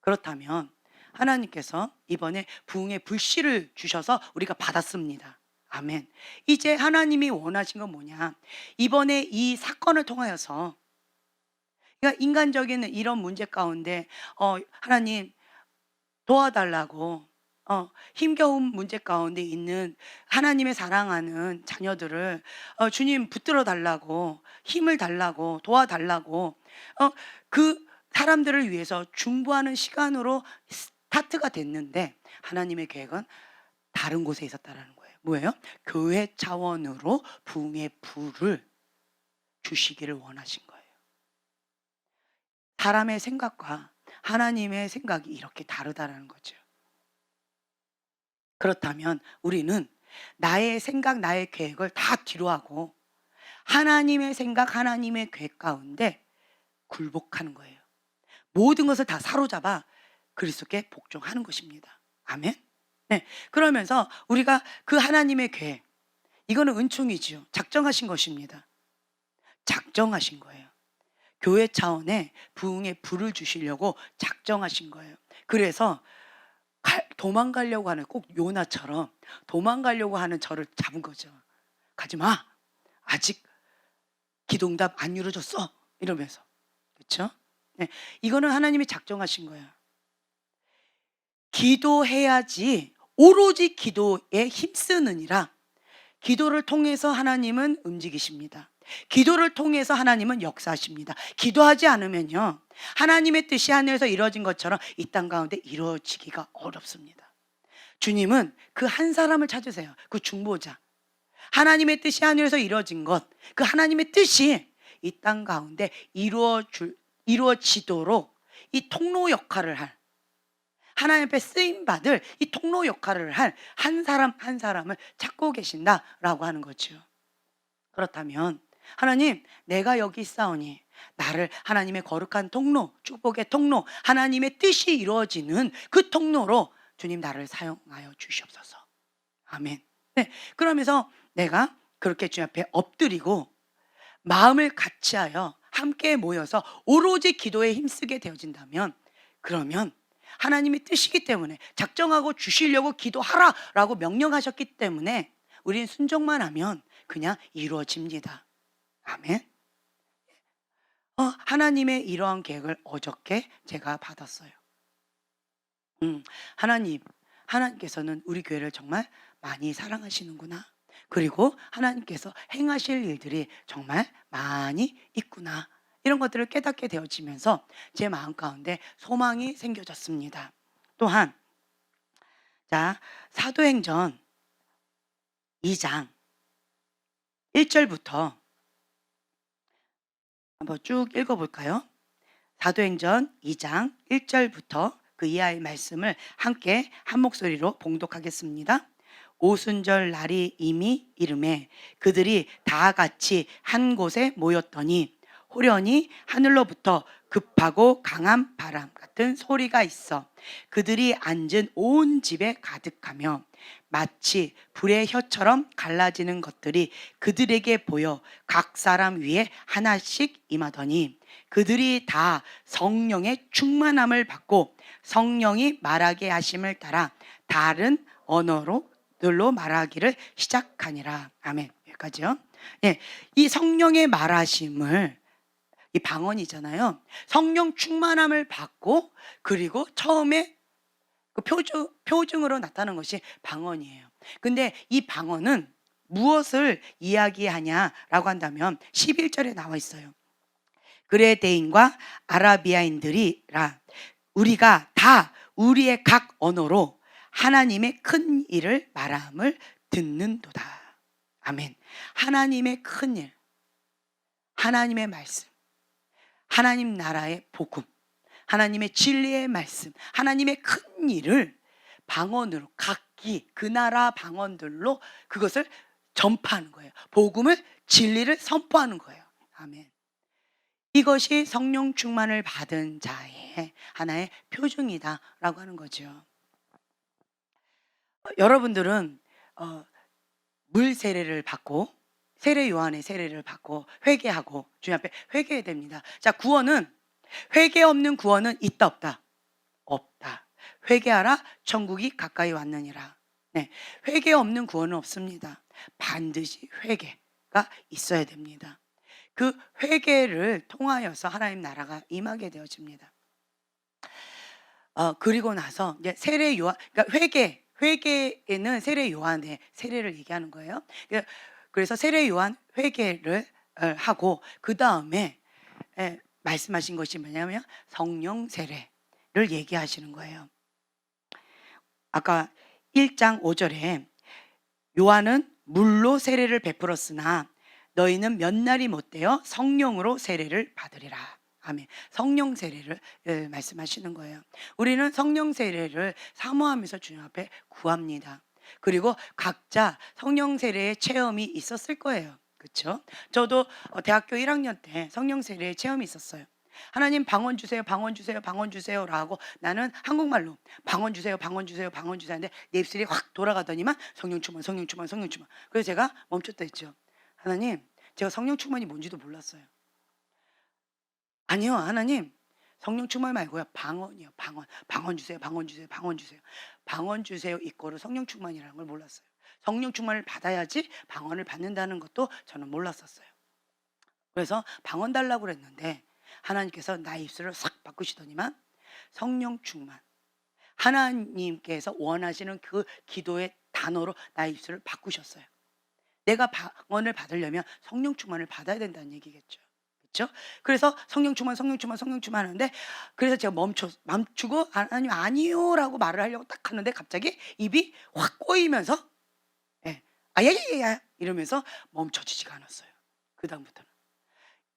그렇다면 하나님께서 이번에 부흥의 불씨를 주셔서 우리가 받았습니다. 아멘. 이제 하나님이 원하신 건 뭐냐? 이번에 이 사건을 통하여서 그러니까 인간적인 이런 문제 가운데 하나님 도와달라고 힘겨운 문제 가운데 있는 하나님의 사랑하는 자녀들을 주님 붙들어 달라고 힘을 달라고 도와달라고 그 사람들을 위해서 중보하는 시간으로 스타트가 됐는데 하나님의 계획은 다른 곳에 있었다라는 거예요. 뭐예요? 교회 차원으로 부흥의 불을 주시기를 원하신 거예요. 사람의 생각과 하나님의 생각이 이렇게 다르다라는 거죠. 그렇다면 우리는 나의 생각, 나의 계획을 다 뒤로하고 하나님의 생각, 하나님의 계획 가운데 굴복하는 거예요. 모든 것을 다 사로잡아 그리스도께 복종하는 것입니다. 아멘. 네. 그러면서 우리가 그 하나님의 계획, 이거는 은총이지요. 작정하신 것입니다. 작정하신 거예요. 교회 차원의 부흥의 불을 주시려고 작정하신 거예요. 그래서 도망가려고 하는, 꼭 요나처럼 도망가려고 하는 저를 잡은 거죠. 가지 마. 아직 기도응답 안 이루어졌어. 이러면서. 그렇죠? 네. 이거는 하나님이 작정하신 거예요. 기도해야지 오로지 기도에 힘쓰느니라. 기도를 통해서 하나님은 움직이십니다. 기도를 통해서 하나님은 역사하십니다. 기도하지 않으면요, 하나님의 뜻이 하늘에서 이루어진 것처럼 이 땅 가운데 이루어지기가 어렵습니다. 주님은 그 한 사람을 찾으세요. 그 중보자. 하나님의 뜻이 하늘에서 이루어진 것, 그 하나님의 뜻이 이 땅 가운데 이루어지도록 이 통로 역할을 할, 하나님 앞에 쓰임받을 이 통로 역할을 할 한 사람 한 사람을 찾고 계신다라고 하는 거죠. 그렇다면 하나님, 내가 여기 있사오니 나를 하나님의 거룩한 통로, 축복의 통로, 하나님의 뜻이 이루어지는 그 통로로 주님 나를 사용하여 주시옵소서. 아멘. 네, 그러면서 내가 그렇게 주님 앞에 엎드리고 마음을 같이하여 함께 모여서 오로지 기도에 힘쓰게 되어진다면, 그러면 하나님의 뜻이기 때문에 작정하고 주시려고 기도하라라고 명령하셨기 때문에 우리는 순종만 하면 그냥 이루어집니다. 아멘. 하나님의 이러한 계획을 어저께 제가 받았어요. 하나님께서는 우리 교회를 정말 많이 사랑하시는구나. 그리고 하나님께서 행하실 일들이 정말 많이 있구나. 이런 것들을 깨닫게 되어지면서 제 마음 가운데 소망이 생겨졌습니다. 또한 자, 사도행전 2장 1절부터 한번 쭉 읽어볼까요? 사도행전 2장 1절부터 그 이하의 말씀을 함께 한 목소리로 봉독하겠습니다. 오순절 날이 이미 이름에 그들이 다 같이 한 곳에 모였더니 호련히 하늘로부터 급하고 강한 바람 같은 소리가 있어 그들이 앉은 온 집에 가득하며 마치 불의 혀처럼 갈라지는 것들이 그들에게 보여 각 사람 위에 하나씩 임하더니 그들이 다 성령의 충만함을 받고 성령이 말하게 하심을 따라 다른 언어로 들로 말하기를 시작하니라. 아멘. 여기까지요. 예, 이 성령의 말하심을 이 방언이잖아요. 성령 충만함을 받고 그리고 처음에 그 표징으로 나타나는 것이 방언이에요. 근데 이 방언은 무엇을 이야기하냐라고 한다면 11절에 나와 있어요. 그레데인과 아라비아인들이라 우리가 다 우리의 각 언어로 하나님의 큰 일을 말함을 듣는도다. 아멘. 하나님의 큰 일, 하나님의 말씀, 하나님 나라의 복음, 하나님의 진리의 말씀, 하나님의 큰 일을 방언으로 각기 그 나라 방언들로 그것을 전파하는 거예요. 복음을 진리를 선포하는 거예요. 아멘. 이것이 성령 충만을 받은 자의 하나의 표징이다라고 하는 거죠. 여러분들은 물 세례를 받고 세례 요한의 세례를 받고 회개하고 주님 앞에 회개해야 됩니다. 자, 구원은 회개 없는 구원은 있다 없다? 없다. 회개하라 천국이 가까이 왔느니라. 네, 회개 없는 구원은 없습니다. 반드시 회개가 있어야 됩니다. 그 회개를 통하여서 하나님 나라가 임하게 되어집니다. 그리고 나서 이제 세례 요한, 그러니까 회개에는 세례 요한의 세례를 얘기하는 거예요. 그래서 세례 요한 회개를 하고 그 다음에 말씀하신 것이 뭐냐면 성령 세례를 얘기하시는 거예요. 아까 1장 5절에 요한은 물로 세례를 베풀었으나 너희는 몇 날이 못되어 성령으로 세례를 받으리라. 아멘. 성령 세례를 말씀하시는 거예요. 우리는 성령 세례를 사모하면서 주님 앞에 구합니다. 그리고 각자 성령 세례의 체험이 있었을 거예요. 그렇죠? 저도 대학교 1학년 때 성령 세례의 체험이 있었어요. 하나님 방언 주세요, 방언 주세요, 방언 주세요라고 나는 한국말로 방언 주세요, 방언 주세요, 방언 주세요 하는데 내 입술이 확 돌아가더니만 성령 충만, 성령 충만, 성령 충만. 그래서 제가 멈췄다 했죠. 하나님, 제가 성령 충만이 뭔지도 몰랐어요. 아니요, 하나님, 성령 충만 말고요, 방언이요, 방언. 방언 주세요, 방언 주세요, 방언 주세요. 방언 주세요 이거를 성령 충만이라는 걸 몰랐어요. 성령 충만을 받아야지 방언을 받는다는 것도 저는 몰랐었어요. 그래서 방언 달라고 그랬는데 하나님께서 나의 입술을 싹 바꾸시더니만 성령 충만, 하나님께서 원하시는 그 기도의 단어로 나의 입술을 바꾸셨어요. 내가 방언을 받으려면 성령 충만을 받아야 된다는 얘기겠죠. 그렇죠? 그래서 성령 충만, 성령 충만, 성령 충만 하는데 그래서 제가 멈추고 하나님 아니요라고 말을 하려고 딱 하는데 갑자기 입이 확 꼬이면서 아야야야 이러면서 멈춰지지가 않았어요. 그 다음부터는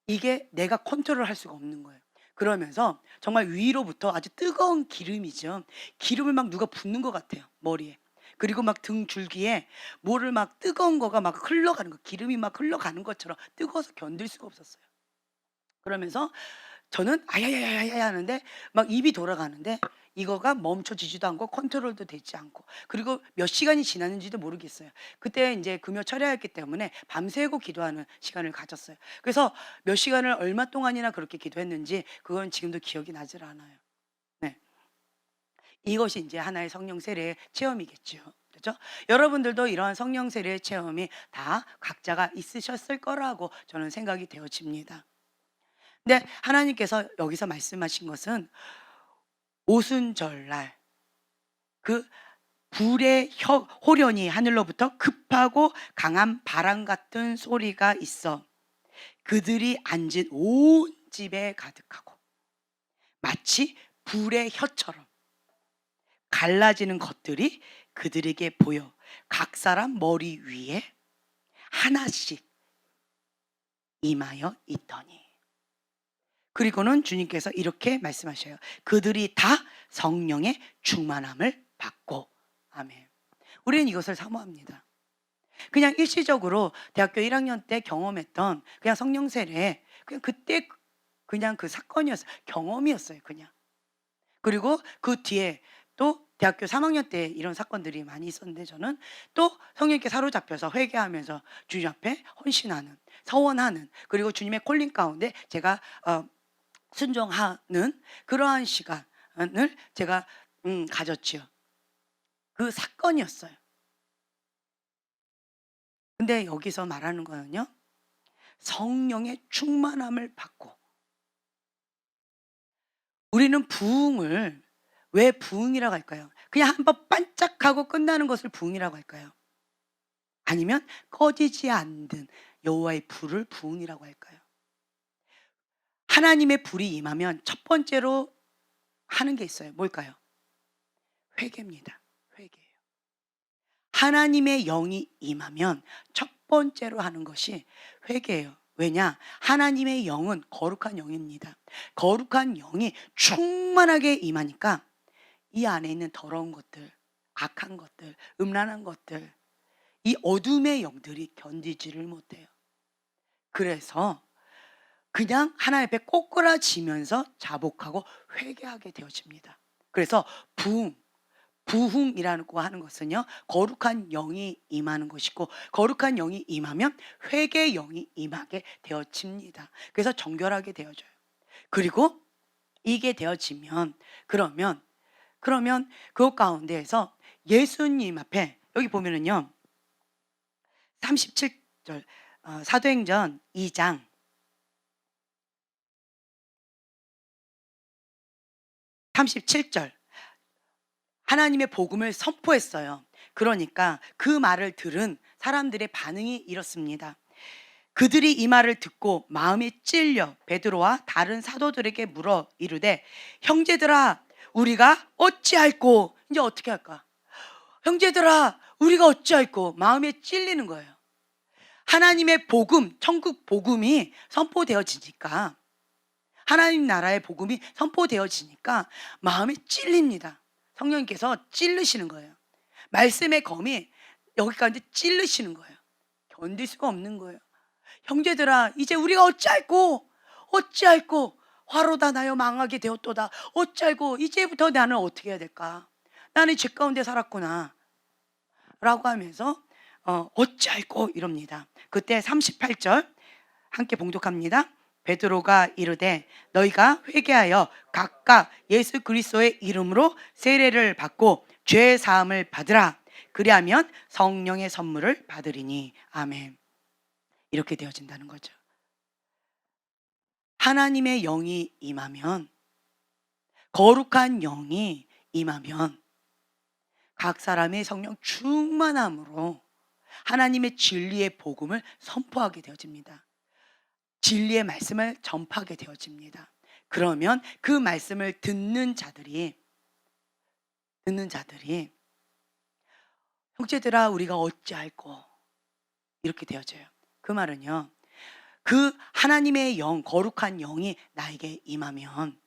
이게 내가 컨트롤할 수가 없는 거예요. 그러면서 정말 위로부터 아주 뜨거운 기름이죠. 기름을 막 누가 붓는 것 같아요, 머리에. 그리고 막 등 줄기에 뭐를 막 뜨거운 거가 막 흘러가는 거, 기름이 막 흘러가는 것처럼 뜨거워서 견딜 수가 없었어요. 그러면서 저는 아야야야야 하는데 막 입이 돌아가는데 이거가 멈춰지지도 않고 컨트롤도 되지 않고 그리고 몇 시간이 지났는지도 모르겠어요. 그때 이제 금요 철야였기 때문에 밤새고 기도하는 시간을 가졌어요. 그래서 몇 시간을 얼마 동안이나 그렇게 기도했는지 그건 지금도 기억이 나질 않아요. 네. 이것이 이제 하나의 성령 세례의 체험이겠죠. 그렇죠? 여러분들도 이러한 성령 세례의 체험이 다 각자가 있으셨을 거라고 저는 생각이 되어집니다. 근데 하나님께서 여기서 말씀하신 것은 오순절날 그 불의 호련히 하늘로부터 급하고 강한 바람 같은 소리가 있어 그들이 앉은 온 집에 가득하고 마치 불의 혀처럼 갈라지는 것들이 그들에게 보여 각 사람 머리 위에 하나씩 임하여 있더니 그리고는 주님께서 이렇게 말씀하셔요. 그들이 다 성령의 충만함을 받고. 아멘. 우리는 이것을 사모합니다. 그냥 일시적으로 대학교 1학년 때 경험했던 그냥 성령 세례, 그냥 그때 그냥 그 사건이었어요. 경험이었어요, 그냥. 그리고 그 뒤에 또 대학교 3학년 때 이런 사건들이 많이 있었는데, 저는 또 성령께 사로잡혀서 회개하면서 주님 앞에 헌신하는, 서원하는, 그리고 주님의 콜링 가운데 제가 순종하는 그러한 시간을 제가 가졌지요. 그 사건이었어요. 근데 여기서 말하는 거는요, 성령의 충만함을 받고. 우리는 부흥을 왜 부흥이라고 할까요? 그냥 한번 반짝하고 끝나는 것을 부흥이라고 할까요? 아니면 꺼지지 않는 여호와의 불을 부흥이라고 할까요? 하나님의 불이 임하면 첫 번째로 하는 게 있어요. 뭘까요? 회개입니다. 회개예요. 하나님의 영이 임하면 첫 번째로 하는 것이 회개예요. 왜냐? 하나님의 영은 거룩한 영입니다. 거룩한 영이 충만하게 임하니까 이 안에 있는 더러운 것들, 악한 것들, 음란한 것들, 이 어둠의 영들이 견디지를 못해요. 그래서 그냥 하나님 앞에 꼬꾸라지면서 자복하고 회개하게 되어집니다. 그래서 부흥이라는 거 하는 것은요, 거룩한 영이 임하는 것이고, 거룩한 영이 임하면 회개의 영이 임하게 되어집니다. 그래서 정결하게 되어져요. 그리고 이게 되어지면 그러면 그것 가운데에서 예수님 앞에, 여기 보면은요 37절, 사도행전 2장 37절, 하나님의 복음을 선포했어요. 그러니까 그 말을 들은 사람들의 반응이 이렇습니다. 그들이 이 말을 듣고 마음이 찔려 베드로와 다른 사도들에게 물어 이르되, 형제들아 우리가 어찌할꼬. 이제 어떻게 할까? 형제들아 우리가 어찌할꼬. 마음에 찔리는 거예요. 하나님의 복음, 천국 복음이 선포되어지니까, 하나님 나라의 복음이 선포되어지니까 마음이 찔립니다. 성령님께서 찔르시는 거예요. 말씀의 검이 여기까지 찔르시는 거예요. 견딜 수가 없는 거예요. 형제들아 이제 우리가 어찌할꼬. 화로다 나여 망하게 되었도다. 어찌할꼬. 이제부터 나는 어떻게 해야 될까? 나는 죄 가운데 살았구나 라고 하면서 어찌할꼬 이럽니다. 그때 38절 함께 봉독합니다. 베드로가 이르되 너희가 회개하여 각각 예수 그리스도의 이름으로 세례를 받고 죄 사함을 받으라. 그리하면 성령의 선물을 받으리니. 아멘. 이렇게 되어진다는 거죠. 하나님의 영이 임하면, 거룩한 영이 임하면 각 사람의 성령 충만함으로 하나님의 진리의 복음을 선포하게 되어집니다. 진리의 말씀을 전파하게 되어집니다. 그러면 그 말씀을 듣는 자들이 형제들아 우리가 어찌할꼬 이렇게 되어져요. 그 말은요, 그 하나님의 영, 거룩한 영이 나에게 임하면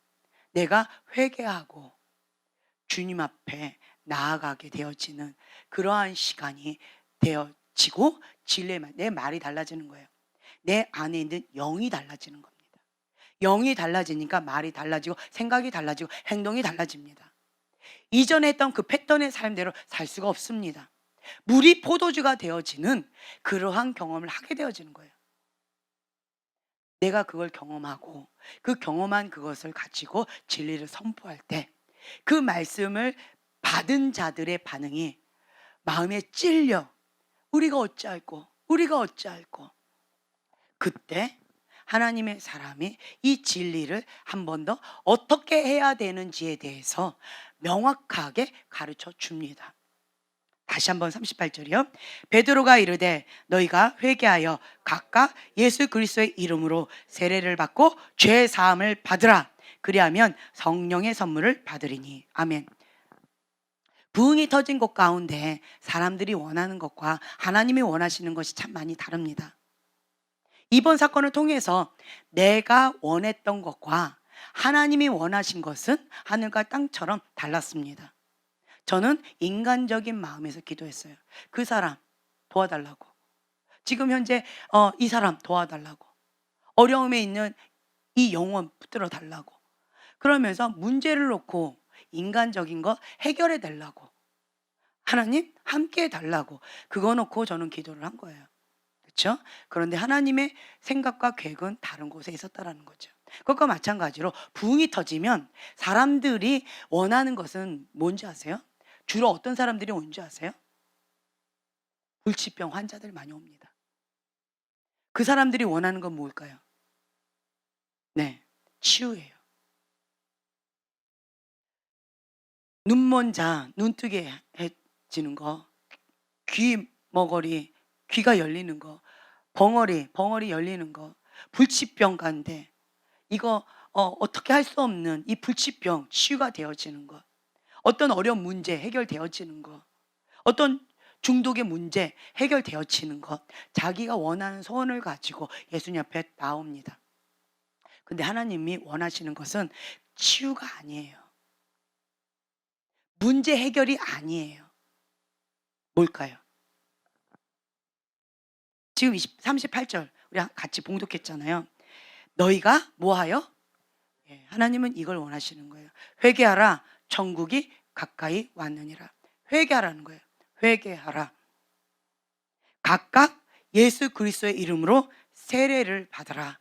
내가 회개하고 주님 앞에 나아가게 되어지는 그러한 시간이 되어지고, 내 말이 달라지는 거예요. 내 안에 있는 영이 달라지는 겁니다. 영이 달라지니까 말이 달라지고 생각이 달라지고 행동이 달라집니다. 이전에 했던 그 패턴의 삶대로 살 수가 없습니다. 물이 포도주가 되어지는 그러한 경험을 하게 되어지는 거예요. 내가 그걸 경험하고 그 경험한 그것을 가지고 진리를 선포할 때 그 말씀을 받은 자들의 반응이 마음에 찔려 우리가 어찌할꼬. 그때 하나님의 사람이 이 진리를 한 번 더 어떻게 해야 되는지에 대해서 명확하게 가르쳐 줍니다. 다시 한번 38절이요. 베드로가 이르되 너희가 회개하여 각각 예수 그리스도의 이름으로 세례를 받고 죄 사함을 받으라. 그리하면 성령의 선물을 받으리니. 아멘. 부흥이 터진 곳 가운데 사람들이 원하는 것과 하나님이 원하시는 것이 참 많이 다릅니다. 이번 사건을 통해서 내가 원했던 것과 하나님이 원하신 것은 하늘과 땅처럼 달랐습니다. 저는 인간적인 마음에서 기도했어요. 그 사람 도와달라고. 지금 현재 이 사람 도와달라고. 어려움에 있는 이 영혼 붙들어 달라고. 그러면서 문제를 놓고 인간적인 거 해결해 달라고. 하나님 함께 해 달라고. 그거 놓고 저는 기도를 한 거예요. 그렇죠? 그런데 하나님의 생각과 계획은 다른 곳에 있었다라는 거죠. 그것과 마찬가지로 부흥이 터지면 사람들이 원하는 것은 뭔지 아세요? 주로 어떤 사람들이 오는지 아세요? 불치병 환자들 많이 옵니다. 그 사람들이 원하는 건 뭘까요? 네, 치유예요. 눈먼 자, 눈 뜨게 해지는 거, 귀 머거리, 귀가 열리는 거, 벙어리 열리는 거, 불치병 가운데 이거 어떻게 할 수 없는 이 불치병 치유가 되어지는 것, 어떤 어려운 문제 해결되어지는 것, 어떤 중독의 문제 해결되어지는 것, 자기가 원하는 소원을 가지고 예수님 앞에 나옵니다. 근데 하나님이 원하시는 것은 치유가 아니에요. 문제 해결이 아니에요. 뭘까요? 지금 38절 우리 같이 봉독했잖아요. 너희가 뭐하여? 예, 하나님은 이걸 원하시는 거예요. 회개하라, 천국이 가까이 왔느니라. 회개하라는 거예요. 회개하라. 각각 예수 그리스도의 이름으로 세례를 받으라.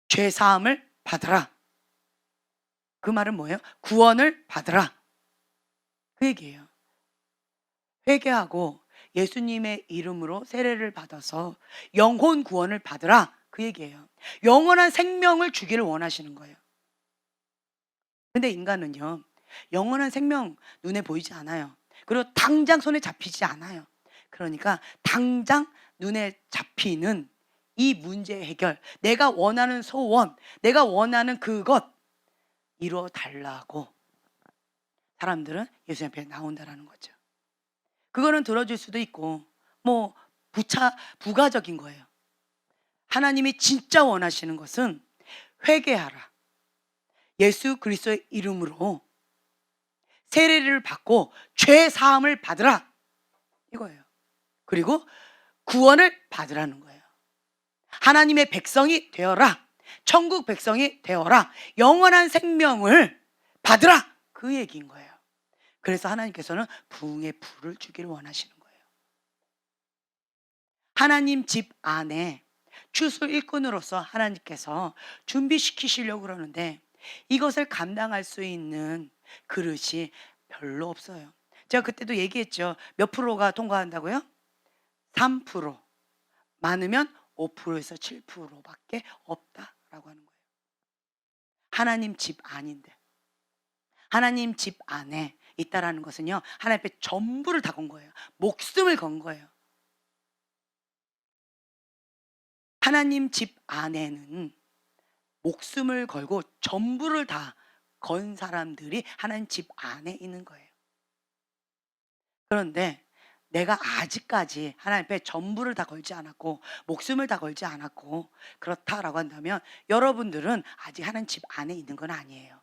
죄 사함을 받으라. 그 말은 뭐예요? 구원을 받으라. 그 얘기예요. 회개하고 예수님의 이름으로 세례를 받아서 영혼 구원을 받으라. 그 얘기예요. 영원한 생명을 주기를 원하시는 거예요. 근데 인간은요, 영원한 생명 눈에 보이지 않아요. 그리고 당장 손에 잡히지 않아요. 그러니까 당장 눈에 잡히는 이 문제 해결, 내가 원하는 소원, 내가 원하는 그것 이루어 달라고 사람들은 예수 앞에 나온다라는 거죠. 그거는 들어줄 수도 있고 뭐 부가적인 거예요. 하나님이 진짜 원하시는 것은 회개하라. 예수 그리스도의 이름으로 세례를 받고 죄 사함을 받으라. 이거예요. 그리고 구원을 받으라는 거예요. 하나님의 백성이 되어라. 천국 백성이 되어라. 영원한 생명을 받으라. 그 얘기인 거예요. 그래서 하나님께서는 부흥의 불을 주기를 원하시는 거예요. 하나님 집 안에 추수 일꾼으로서 하나님께서 준비시키시려고 그러는데 이것을 감당할 수 있는 그릇이 별로 없어요. 제가 그때도 얘기했죠. 몇 프로가 통과한다고요? 3%. 많으면 5%에서 7%밖에 없다라고 하는 거예요. 하나님 집 안인데. 하나님 집 안에 있다라는 것은요. 하나님 앞에 전부를 다 건 거예요. 목숨을 건 거예요. 하나님 집 안에는 목숨을 걸고 전부를 다 건 사람들이 하나님 집 안에 있는 거예요. 그런데 내가 아직까지 하나님 앞에 전부를 다 걸지 않았고 목숨을 다 걸지 않았고 그렇다라고 한다면 여러분들은 아직 하나님 집 안에 있는 건 아니에요.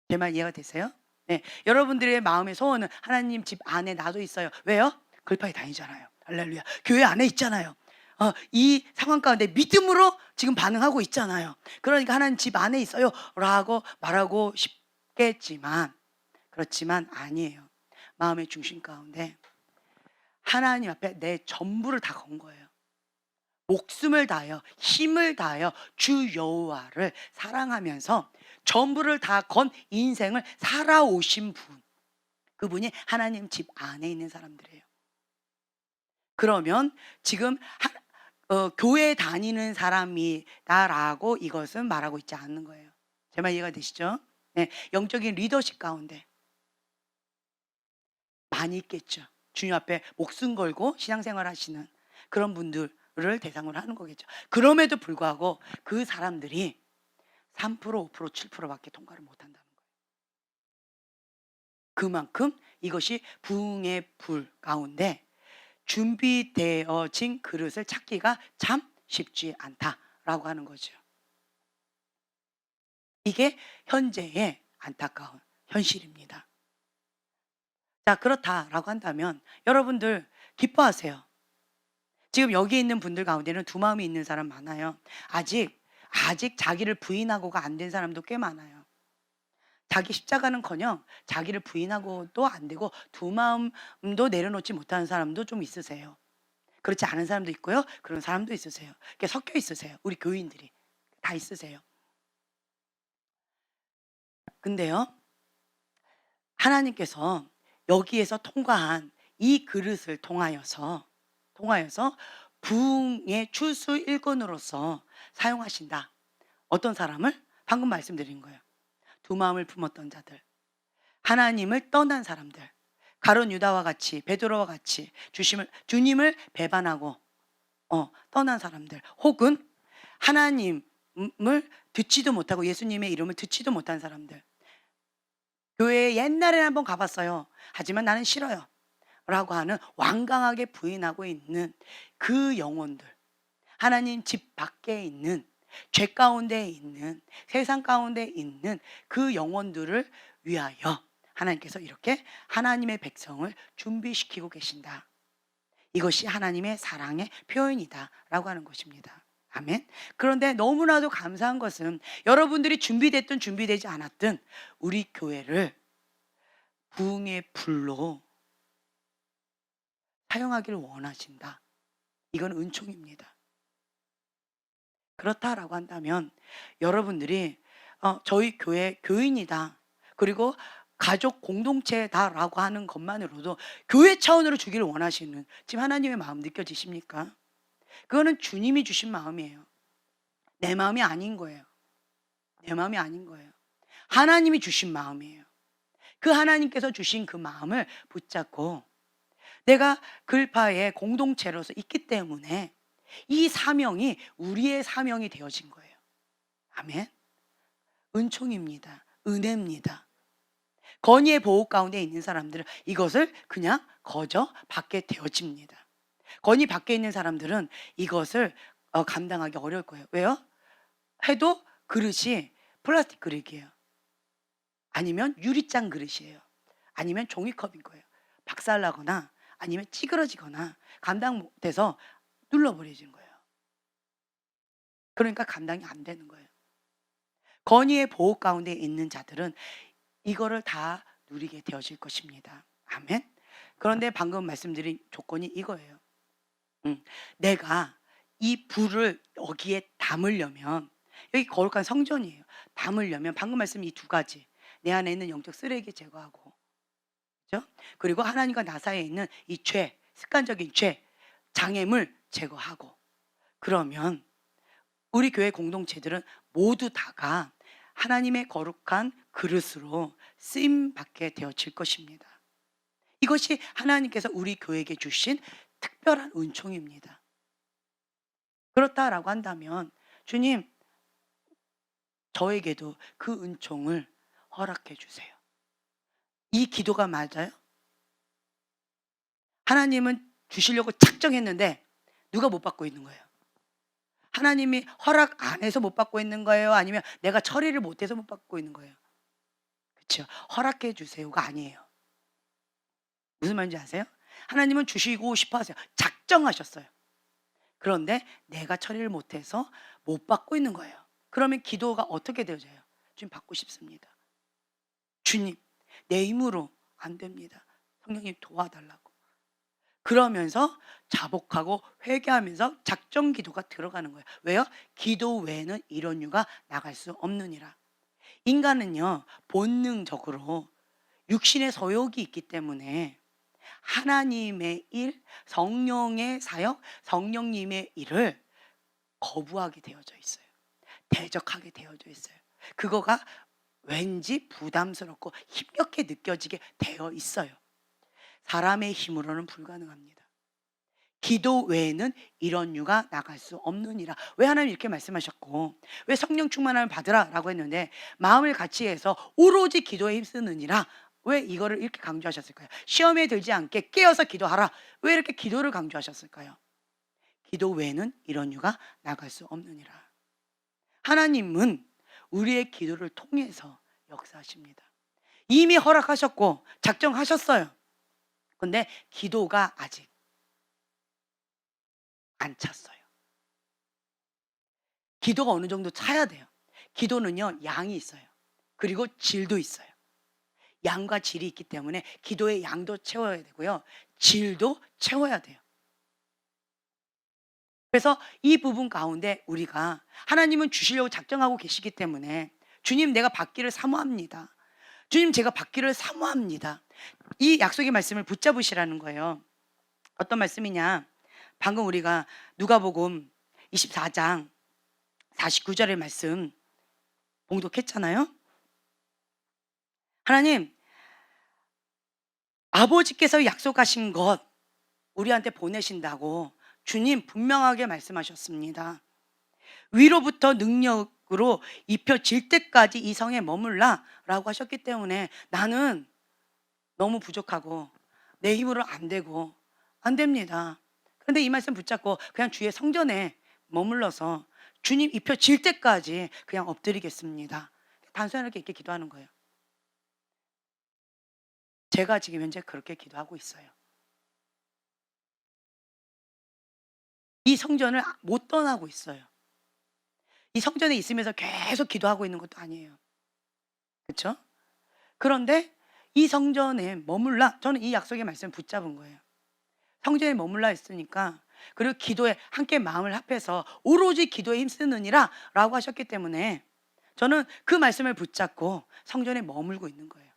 제 말 이해가 되세요? 네, 여러분들의 마음의 소원은 하나님 집 안에 나도 있어요. 왜요? 글파에 다니잖아요. 할렐루야. 교회 안에 있잖아요. 이 상황 가운데 믿음으로 지금 반응하고 있잖아요. 그러니까 하나님 집 안에 있어요 라고 말하고 싶겠지만 그렇지만 아니에요. 마음의 중심 가운데 하나님 앞에 내 전부를 다 건 거예요. 목숨을 다하여 힘을 다하여 주 여호와를 사랑하면서 전부를 다 건 인생을 살아오신 분, 그분이 하나님 집 안에 있는 사람들이에요. 그러면 지금 교회 다니는 사람이다라고 이것은 말하고 있지 않는 거예요. 제 말 이해가 되시죠? 네, 영적인 리더십 가운데 많이 있겠죠. 주님 앞에 목숨 걸고 신앙생활 하시는 그런 분들을 대상으로 하는 거겠죠. 그럼에도 불구하고 그 사람들이 3%, 5%, 7%밖에 통과를 못한다는 거예요. 그만큼 이것이 부흥의 불 가운데 준비되어진 그릇을 찾기가 참 쉽지 않다라고 하는 거죠. 이게 현재의 안타까운 현실입니다. 자, 그렇다라고 한다면 여러분들 기뻐하세요. 지금 여기 있는 분들 가운데는 두 마음이 있는 사람 많아요. 아직 자기를 부인하고가 안 된 사람도 꽤 많아요. 자기 십자가는커녕 자기를 부인하고도 안 되고 두 마음도 내려놓지 못하는 사람도 좀 있으세요. 그렇지 않은 사람도 있고요. 그런 사람도 있으세요. 이렇게 섞여 있으세요. 우리 교인들이 다 있으세요. 근데요, 하나님께서 여기에서 통과한 이 그릇을 통하여서 부흥의 추수 일꾼으로서 사용하신다. 어떤 사람을? 방금 말씀드린 거예요. 두 마음을 품었던 자들, 하나님을 떠난 사람들, 가룟 유다와 같이, 베드로와 같이 주님을 배반하고 떠난 사람들, 혹은 하나님을 듣지도 못하고 예수님의 이름을 듣지도 못한 사람들. 교회에 옛날에 한번 가봤어요. 하지만 나는 싫어요. 라고 하는 완강하게 부인하고 있는 그 영혼들, 하나님 집 밖에 있는, 죄 가운데 있는, 세상 가운데 있는 그 영혼들을 위하여 하나님께서 이렇게 하나님의 백성을 준비시키고 계신다. 이것이 하나님의 사랑의 표현이다 라고 하는 것입니다. 아멘. 그런데 너무나도 감사한 것은 여러분들이 준비됐든 준비되지 않았든 우리 교회를 부흥의 불로 사용하기를 원하신다. 이건 은총입니다. 그렇다라고 한다면 여러분들이 저희 교회 교인이다, 그리고 가족 공동체다라고 하는 것만으로도 교회 차원으로 주기를 원하시는 지금 하나님의 마음 느껴지십니까? 그거는 주님이 주신 마음이에요. 내 마음이 아닌 거예요. 내 마음이 아닌 거예요. 하나님이 주신 마음이에요. 그 하나님께서 주신 그 마음을 붙잡고 내가 글파의 공동체로서 있기 때문에 이 사명이 우리의 사명이 되어진 거예요. 아멘. 은총입니다. 은혜입니다. 건의의 보호 가운데 있는 사람들은 이것을 그냥 거저 받게 되어집니다. 건의 밖에 있는 사람들은 이것을 감당하기 어려울 거예요. 왜요? 해도 그릇이 플라스틱 그릇이에요. 아니면 유리잔 그릇이에요. 아니면 종이컵인 거예요. 박살나거나 아니면 찌그러지거나 감당 못해서 눌러버려진 거예요. 그러니까 감당이 안 되는 거예요. 건의의 보호 가운데 있는 자들은 이거를 다 누리게 되어질 것입니다. 아멘. 그런데 방금 말씀드린 조건이 이거예요. 내가 이 불을 여기에 담으려면, 여기 거룩한 성전이에요. 담으려면 방금 말씀 이 두 가지, 내 안에 있는 영적 쓰레기 제거하고, 그렇죠? 그리고 하나님과 나 사이에 있는 이 죄, 습관적인 죄, 장애물 제거하고, 그러면 우리 교회 공동체들은 모두 다가 하나님의 거룩한 그릇으로 쓰임 받게 되어질 것입니다. 이것이 하나님께서 우리 교회에게 주신 특별한 은총입니다. 그렇다라고 한다면 주님, 저에게도 그 은총을 허락해 주세요. 이 기도가 맞아요? 하나님은 주시려고 작정했는데 누가 못 받고 있는 거예요? 하나님이 허락 안 해서 못 받고 있는 거예요? 아니면 내가 처리를 못해서 못 받고 있는 거예요? 그렇죠. 허락해 주세요가 아니에요. 무슨 말인지 아세요? 하나님은 주시고 싶어 하세요. 작정하셨어요. 그런데 내가 처리를 못해서 못 받고 있는 거예요. 그러면 기도가 어떻게 되어져요? 주님, 받고 싶습니다. 주님, 내 힘으로 안 됩니다. 성령님 도와달라고. 그러면서 자복하고 회개하면서 작정 기도가 들어가는 거예요. 왜요? 기도 외에는 이런 유가 나갈 수 없느니라. 인간은요, 본능적으로 육신의 소욕이 있기 때문에 하나님의 일, 성령의 사역, 성령님의 일을 거부하게 되어져 있어요. 대적하게 되어져 있어요. 그거가 왠지 부담스럽고 힘겹게 느껴지게 되어 있어요. 사람의 힘으로는 불가능합니다. 기도 외에는 이런 유가 나갈 수 없느니라. 왜 하나님 이렇게 말씀하셨고, 왜 성령 충만함을 받으라 라고 했는데, 마음을 같이 해서 오로지 기도에 힘쓰느니라 왜 이거를 이렇게 강조하셨을까요? 시험에 들지 않게 깨어서 기도하라. 왜 이렇게 기도를 강조하셨을까요? 기도 외에는 이런 유가 나갈 수 없느니라. 하나님은 우리의 기도를 통해서 역사하십니다. 이미 허락하셨고 작정하셨어요. 근데 기도가 아직 안 찼어요. 기도가 어느 정도 차야 돼요. 기도는요, 양이 있어요. 그리고 질도 있어요. 양과 질이 있기 때문에 기도의 양도 채워야 되고요. 질도 채워야 돼요. 그래서 이 부분 가운데 우리가 하나님은 주시려고 작정하고 계시기 때문에 주님 내가 받기를 사모합니다. 주님 제가 받기를 사모합니다. 이 약속의 말씀을 붙잡으시라는 거예요. 어떤 말씀이냐? 방금 우리가 누가복음 24장 49절의 말씀 봉독했잖아요. 하나님, 아버지께서 약속하신 것 우리한테 보내신다고 주님 분명하게 말씀하셨습니다. 위로부터 능력으로 입혀질 때까지 이 성에 머물라 라고 하셨기 때문에 나는 너무 부족하고 내 힘으로 안 되고 안 됩니다. 그런데 이 말씀 붙잡고 그냥 주의 성전에 머물러서 주님 입혀질 때까지 그냥 엎드리겠습니다. 단순하게 이렇게 기도하는 거예요. 제가 지금 현재 그렇게 기도하고 있어요. 이 성전을 못 떠나고 있어요. 이 성전에 있으면서 계속 기도하고 있는 것도 아니에요. 그렇죠? 그런데 이 성전에 머물라, 저는 이 약속의 말씀을 붙잡은 거예요. 성전에 머물라 했으니까, 그리고 기도에 함께 마음을 합해서 오로지 기도에 힘쓰느니라 라고 하셨기 때문에 저는 그 말씀을 붙잡고 성전에 머물고 있는 거예요.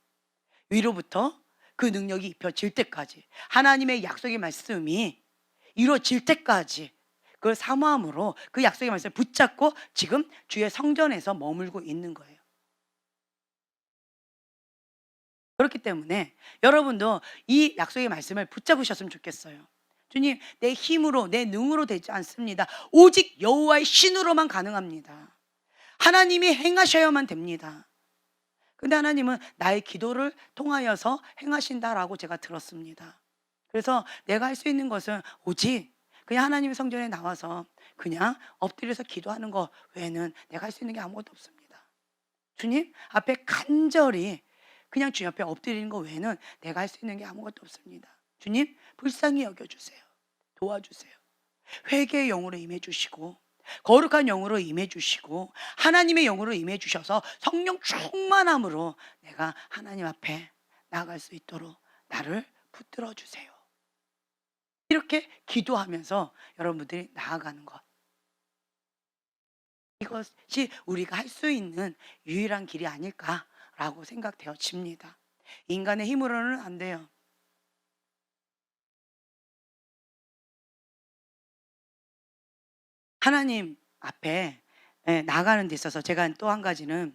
위로부터 그 능력이 입혀질 때까지, 하나님의 약속의 말씀이 이루어질 때까지 그걸 사모함으로 그 약속의 말씀을 붙잡고 지금 주의 성전에서 머물고 있는 거예요. 그렇기 때문에 여러분도 이 약속의 말씀을 붙잡으셨으면 좋겠어요. 주님, 내 힘으로 내 능으로 되지 않습니다. 오직 여호와의 신으로만 가능합니다. 하나님이 행하셔야만 됩니다. 근데 하나님은 나의 기도를 통하여서 행하신다라고 제가 들었습니다. 그래서 내가 할 수 있는 것은 오직 그냥 하나님의 성전에 나와서 그냥 엎드려서 기도하는 것 외에는 내가 할 수 있는 게 아무것도 없습니다. 주님 앞에 간절히 그냥 주님 앞에 엎드리는 것 외에는 내가 할 수 있는 게 아무것도 없습니다. 주님 불쌍히 여겨주세요. 도와주세요. 회개의 영으로 임해주시고 거룩한 영으로 임해주시고 하나님의 영으로 임해주셔서 성령 충만함으로 내가 하나님 앞에 나아갈 수 있도록 나를 붙들어 주세요. 이렇게 기도하면서 여러분들이 나아가는 것, 이것이 우리가 할 수 있는 유일한 길이 아닐까라고 생각되어집니다. 인간의 힘으로는 안 돼요. 하나님 앞에 나가는 데 있어서 제가 또 한 가지는,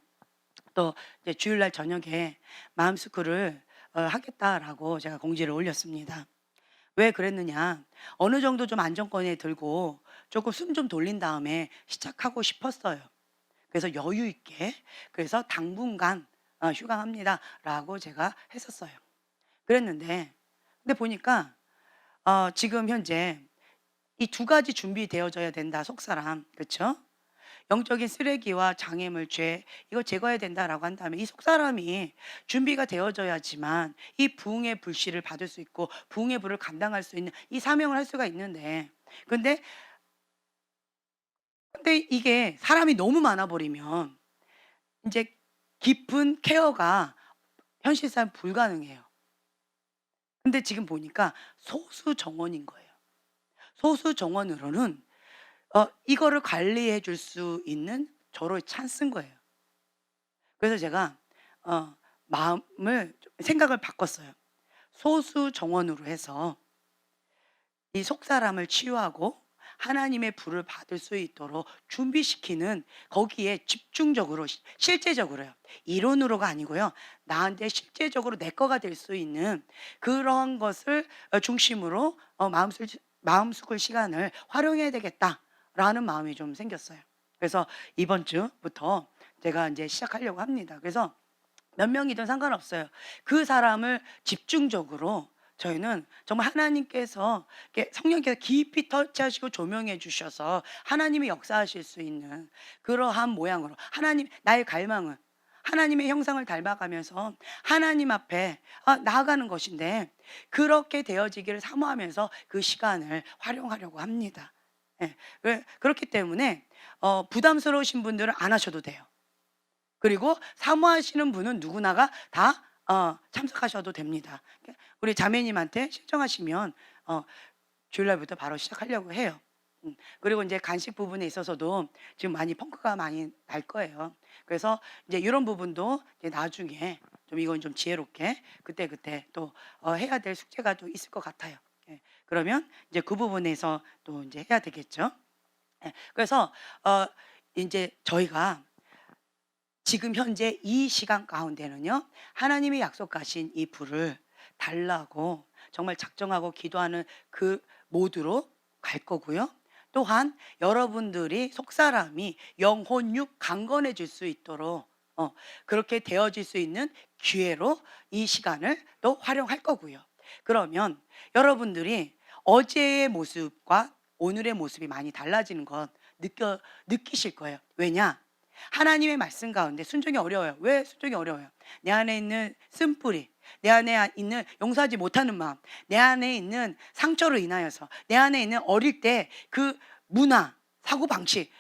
또 이제 주일날 저녁에 마음스쿨을 하겠다라고 제가 공지를 올렸습니다. 왜 그랬느냐? 어느 정도 좀 안정권에 들고 조금 숨 좀 돌린 다음에 시작하고 싶었어요. 그래서 여유 있게, 그래서 당분간 휴강합니다라고 제가 했었어요. 그랬는데 근데 보니까 지금 현재 이 두 가지 준비되어져야 된다, 속사람. 그렇죠? 영적인 쓰레기와 장애물, 죄, 이거 제거해야 된다라고 한다면 이 속사람이 준비가 되어져야지만 이 부흥의 불씨를 받을 수 있고 부흥의 불을 감당할 수 있는 이 사명을 할 수가 있는데, 근데 이게 사람이 너무 많아 버리면 이제 깊은 케어가 현실상 불가능해요. 근데 지금 보니까 소수 정원인 거예요. 소수 정원으로는 이거를 관리해 줄 수 있는 저로의 찬스인 거예요. 그래서 제가 마음을 생각을 바꿨어요. 소수 정원으로 해서 이 속사람을 치유하고 하나님의 불을 받을 수 있도록 준비시키는, 거기에 집중적으로 실제적으로요. 이론으로가 아니고요. 나한테 실제적으로 내 거가 될 수 있는 그런 것을 중심으로 마음숙을 시간을 활용해야 되겠다라는 마음이 좀 생겼어요. 그래서 이번 주부터 제가 이제 시작하려고 합니다. 그래서 몇 명이든 상관없어요. 그 사람을 집중적으로 저희는 정말 하나님께서 이렇게 성령께서 깊이 터치하시고 조명해 주셔서 하나님이 역사하실 수 있는 그러한 모양으로, 하나님 나의 갈망은 하나님의 형상을 닮아가면서 하나님 앞에 나아가는 것인데, 그렇게 되어지기를 사모하면서 그 시간을 활용하려고 합니다. 예. 그렇기 때문에 부담스러우신 분들은 안 하셔도 돼요. 그리고 사모하시는 분은 누구나가 다 참석하셔도 됩니다. 우리 자매님한테 신청하시면 주일 날부터 바로 시작하려고 해요. 그리고 이제 간식 부분에 있어서도 지금 많이 펑크가 많이 날 거예요. 그래서 이제 이런 부분도 이제 나중에 좀 이건 좀 지혜롭게 그때그때 또 해야 될 숙제가 또 있을 것 같아요. 예. 그러면 이제 그 부분에서 또 이제 해야 되겠죠. 예. 그래서 인제 저희가 지금 현재 이 시간 가운데는요, 하나님이 약속하신 이 불을 달라고 정말 작정하고 기도하는 그 모드로 갈 거고요. 또한 여러분들이 속사람이 영혼 육 강건해질 수 있도록 그렇게 되어질 수 있는 기회로 이 시간을 또 활용할 거고요. 그러면 여러분들이 어제의 모습과 오늘의 모습이 많이 달라지는 것 느끼실 거예요. 왜냐? 하나님의 말씀 가운데 순종이 어려워요. 왜 순종이 어려워요? 내 안에 있는 쓴뿌리, 내 안에 있는 용서하지 못하는 마음, 내 안에 있는 상처로 인하여서, 내 안에 있는 어릴 때 그 문화, 사고방식,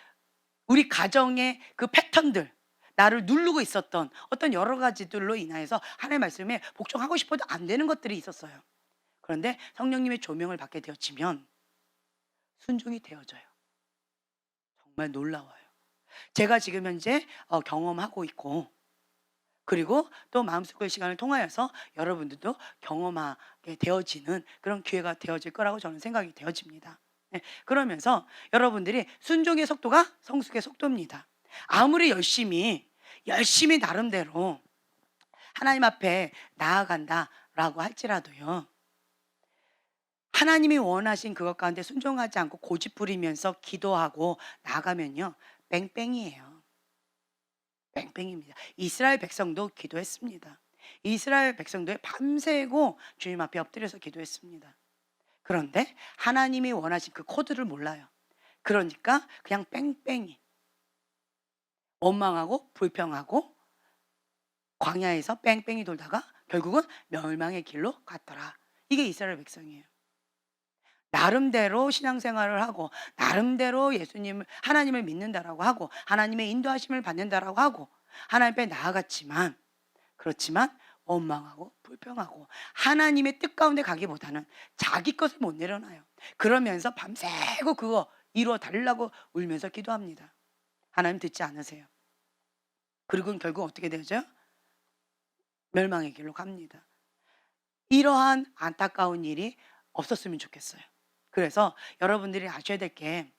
우리 가정의 그 패턴들, 나를 누르고 있었던 어떤 여러 가지들로 인하여서 하나님의 말씀에 복종하고 싶어도 안 되는 것들이 있었어요. 그런데 성령님의 조명을 받게 되어지면 순종이 되어져요. 정말 놀라워요. 제가 지금 현재 경험하고 있고, 그리고 또 마음속의 시간을 통하여서 여러분들도 경험하게 되어지는 그런 기회가 되어질 거라고 저는 생각이 되어집니다. 네, 그러면서 여러분들이 순종의 속도가 성숙의 속도입니다. 아무리 열심히 나름대로 하나님 앞에 나아간다라고 할지라도요, 하나님이 원하신 그것 가운데 순종하지 않고 고집 부리면서 기도하고 나가면요, 뺑뺑이에요. 뺑뺑입니다. 이스라엘 백성도 기도했습니다. 이스라엘 백성도 밤새고 주님 앞에 엎드려서 기도했습니다. 그런데 하나님이 원하신 그 코드를 몰라요. 그러니까 그냥 뺑뺑이, 원망하고 불평하고 광야에서 뺑뺑이 돌다가 결국은 멸망의 길로 갔더라. 이게 이스라엘 백성이에요. 나름대로 신앙생활을 하고, 나름대로 하나님을 믿는다라고 하고, 하나님의 인도하심을 받는다라고 하고, 하나님 앞에 나아갔지만, 그렇지만 원망하고 불평하고 하나님의 뜻 가운데 가기보다는 자기 것을 못 내려놔요. 그러면서 밤새고 그거 이루어 달라고 울면서 기도합니다. 하나님 듣지 않으세요. 그리고 결국 어떻게 되죠? 멸망의 길로 갑니다. 이러한 안타까운 일이 없었으면 좋겠어요. 그래서 여러분들이 아셔야 될 게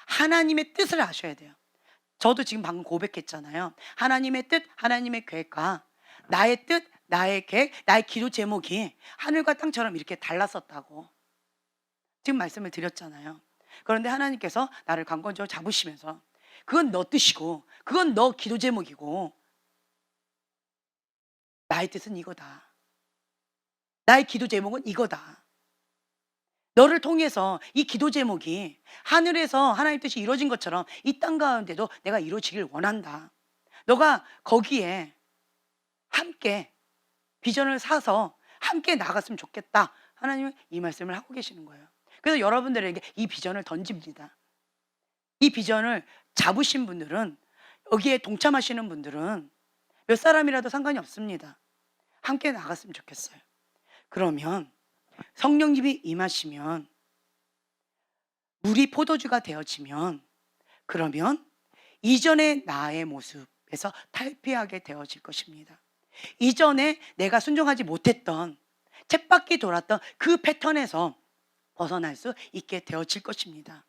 하나님의 뜻을 아셔야 돼요. 저도 지금 방금 고백했잖아요. 하나님의 뜻, 하나님의 계획과 나의 뜻, 나의 계획, 나의 기도 제목이 하늘과 땅처럼 이렇게 달랐었다고 지금 말씀을 드렸잖아요. 그런데 하나님께서 나를 강권적으로 잡으시면서 그건 너 뜻이고, 그건 너 기도 제목이고, 나의 뜻은 이거다. 나의 기도 제목은 이거다. 너를 통해서 이 기도 제목이 하늘에서 하나님 뜻이 이루어진 것처럼 이 땅 가운데도 내가 이루어지길 원한다. 너가 거기에 함께 비전을 사서 함께 나갔으면 좋겠다. 하나님은 이 말씀을 하고 계시는 거예요. 그래서 여러분들에게 이 비전을 던집니다. 이 비전을 잡으신 분들은, 여기에 동참하시는 분들은 몇 사람이라도 상관이 없습니다. 함께 나갔으면 좋겠어요. 그러면 성령님이 임하시면, 물이 포도주가 되어지면, 그러면 이전의 나의 모습에서 탈피하게 되어질 것입니다. 이전에 내가 순종하지 못했던, 쳇바퀴 돌았던 그 패턴에서 벗어날 수 있게 되어질 것입니다.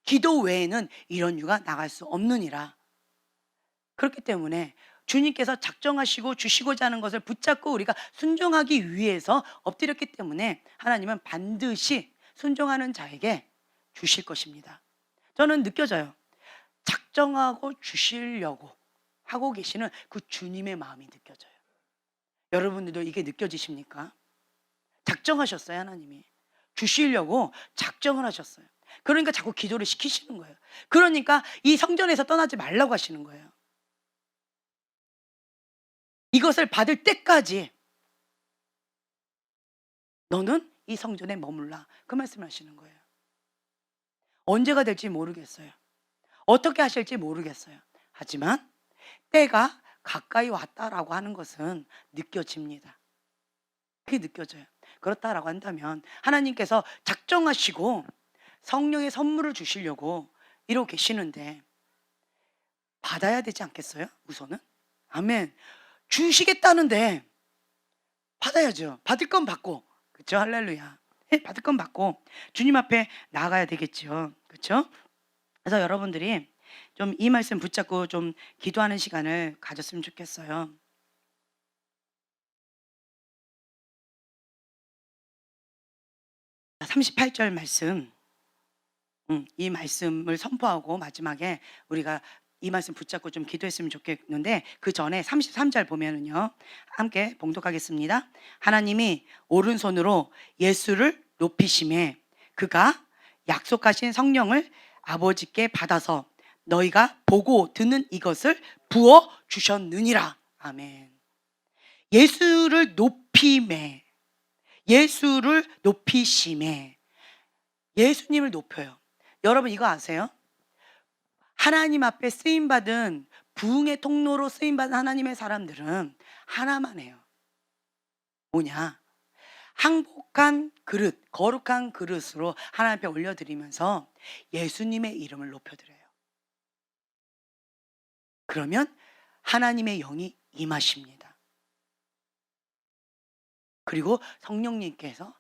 기도 외에는 이런 유가 나갈 수 없느니라. 그렇기 때문에 주님께서 작정하시고 주시고자 하는 것을 붙잡고 우리가 순종하기 위해서 엎드렸기 때문에 하나님은 반드시 순종하는 자에게 주실 것입니다. 저는 느껴져요. 작정하고 주시려고 하고 계시는 그 주님의 마음이 느껴져요. 여러분들도 이게 느껴지십니까? 작정하셨어요, 하나님이. 주시려고 작정을 하셨어요. 그러니까 자꾸 기도를 시키시는 거예요. 그러니까 이 성전에서 떠나지 말라고 하시는 거예요. 이것을 받을 때까지 너는 이 성전에 머물라. 그 말씀을 하시는 거예요. 언제가 될지 모르겠어요. 어떻게 하실지 모르겠어요. 하지만 때가 가까이 왔다라고 하는 것은 느껴집니다. 그게 느껴져요. 그렇다라고 한다면 하나님께서 작정하시고 성령의 선물을 주시려고 이러고 계시는데 받아야 되지 않겠어요? 우선은? 아멘. 주시겠다는데 받아야죠. 받을 건 받고. 그렇죠? 할렐루야. 받을 건 받고 주님 앞에 나가야 되겠죠. 그렇죠? 그래서 여러분들이 좀 이 말씀 붙잡고 좀 기도하는 시간을 가졌으면 좋겠어요. 38절 말씀, 이 말씀을 선포하고 마지막에 우리가 이 말씀 붙잡고 좀 기도했으면 좋겠는데 그 전에 33절 보면은요. 함께 봉독하겠습니다. 하나님이 오른손으로 예수를 높이심에 그가 약속하신 성령을 아버지께 받아서 너희가 보고 듣는 이것을 부어 주셨느니라. 아멘. 예수를 높임에, 예수를 높이심에, 예수님을 높여요. 여러분 이거 아세요? 하나님 앞에 쓰임받은, 부흥의 통로로 쓰임받은 하나님의 사람들은 하나만 해요. 뭐냐? 항복한 그릇, 거룩한 그릇으로 하나님 앞에 올려드리면서 예수님의 이름을 높여드려요. 그러면 하나님의 영이 임하십니다. 그리고 성령님께서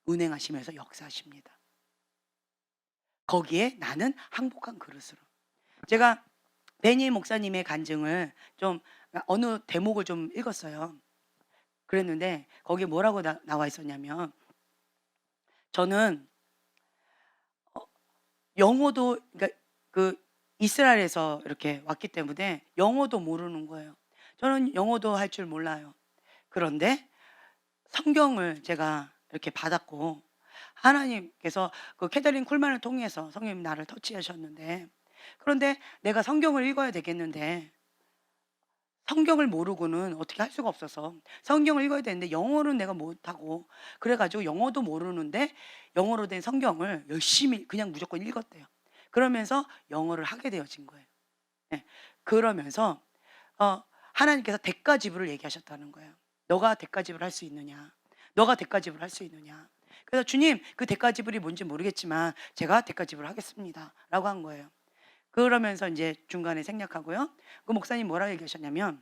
운행하시면서 역사하십니다. 거기에 나는 항복한 그릇으로. 제가 베니 목사님의 간증을 좀 어느 대목을 좀 읽었어요. 그랬는데 거기에 뭐라고 나와 있었냐면 저는 영어도, 그러니까 그 이스라엘에서 이렇게 왔기 때문에 영어도 모르는 거예요. 저는 영어도 할 줄 몰라요. 그런데 성경을 제가 이렇게 받았고 하나님께서 그 캐더린 쿨만을 통해서 성령님 나를 터치하셨는데, 그런데 내가 성경을 읽어야 되겠는데 성경을 모르고는 어떻게 할 수가 없어서 성경을 읽어야 되는데 영어는 내가 못하고, 그래가지고 영어도 모르는데 영어로 된 성경을 열심히 그냥 무조건 읽었대요. 그러면서 영어를 하게 되어진 거예요. 네. 그러면서 하나님께서 대가 지불을 얘기하셨다는 거예요. 너가 대가 지불할 수 있느냐? 너가 대가 지불할 수 있느냐? 그래서 주님, 그 대가 지불이 뭔지 모르겠지만 제가 대가 지불하겠습니다 라고 한 거예요. 그러면서 이제 중간에 생략하고요. 그 목사님 뭐라고 얘기하셨냐면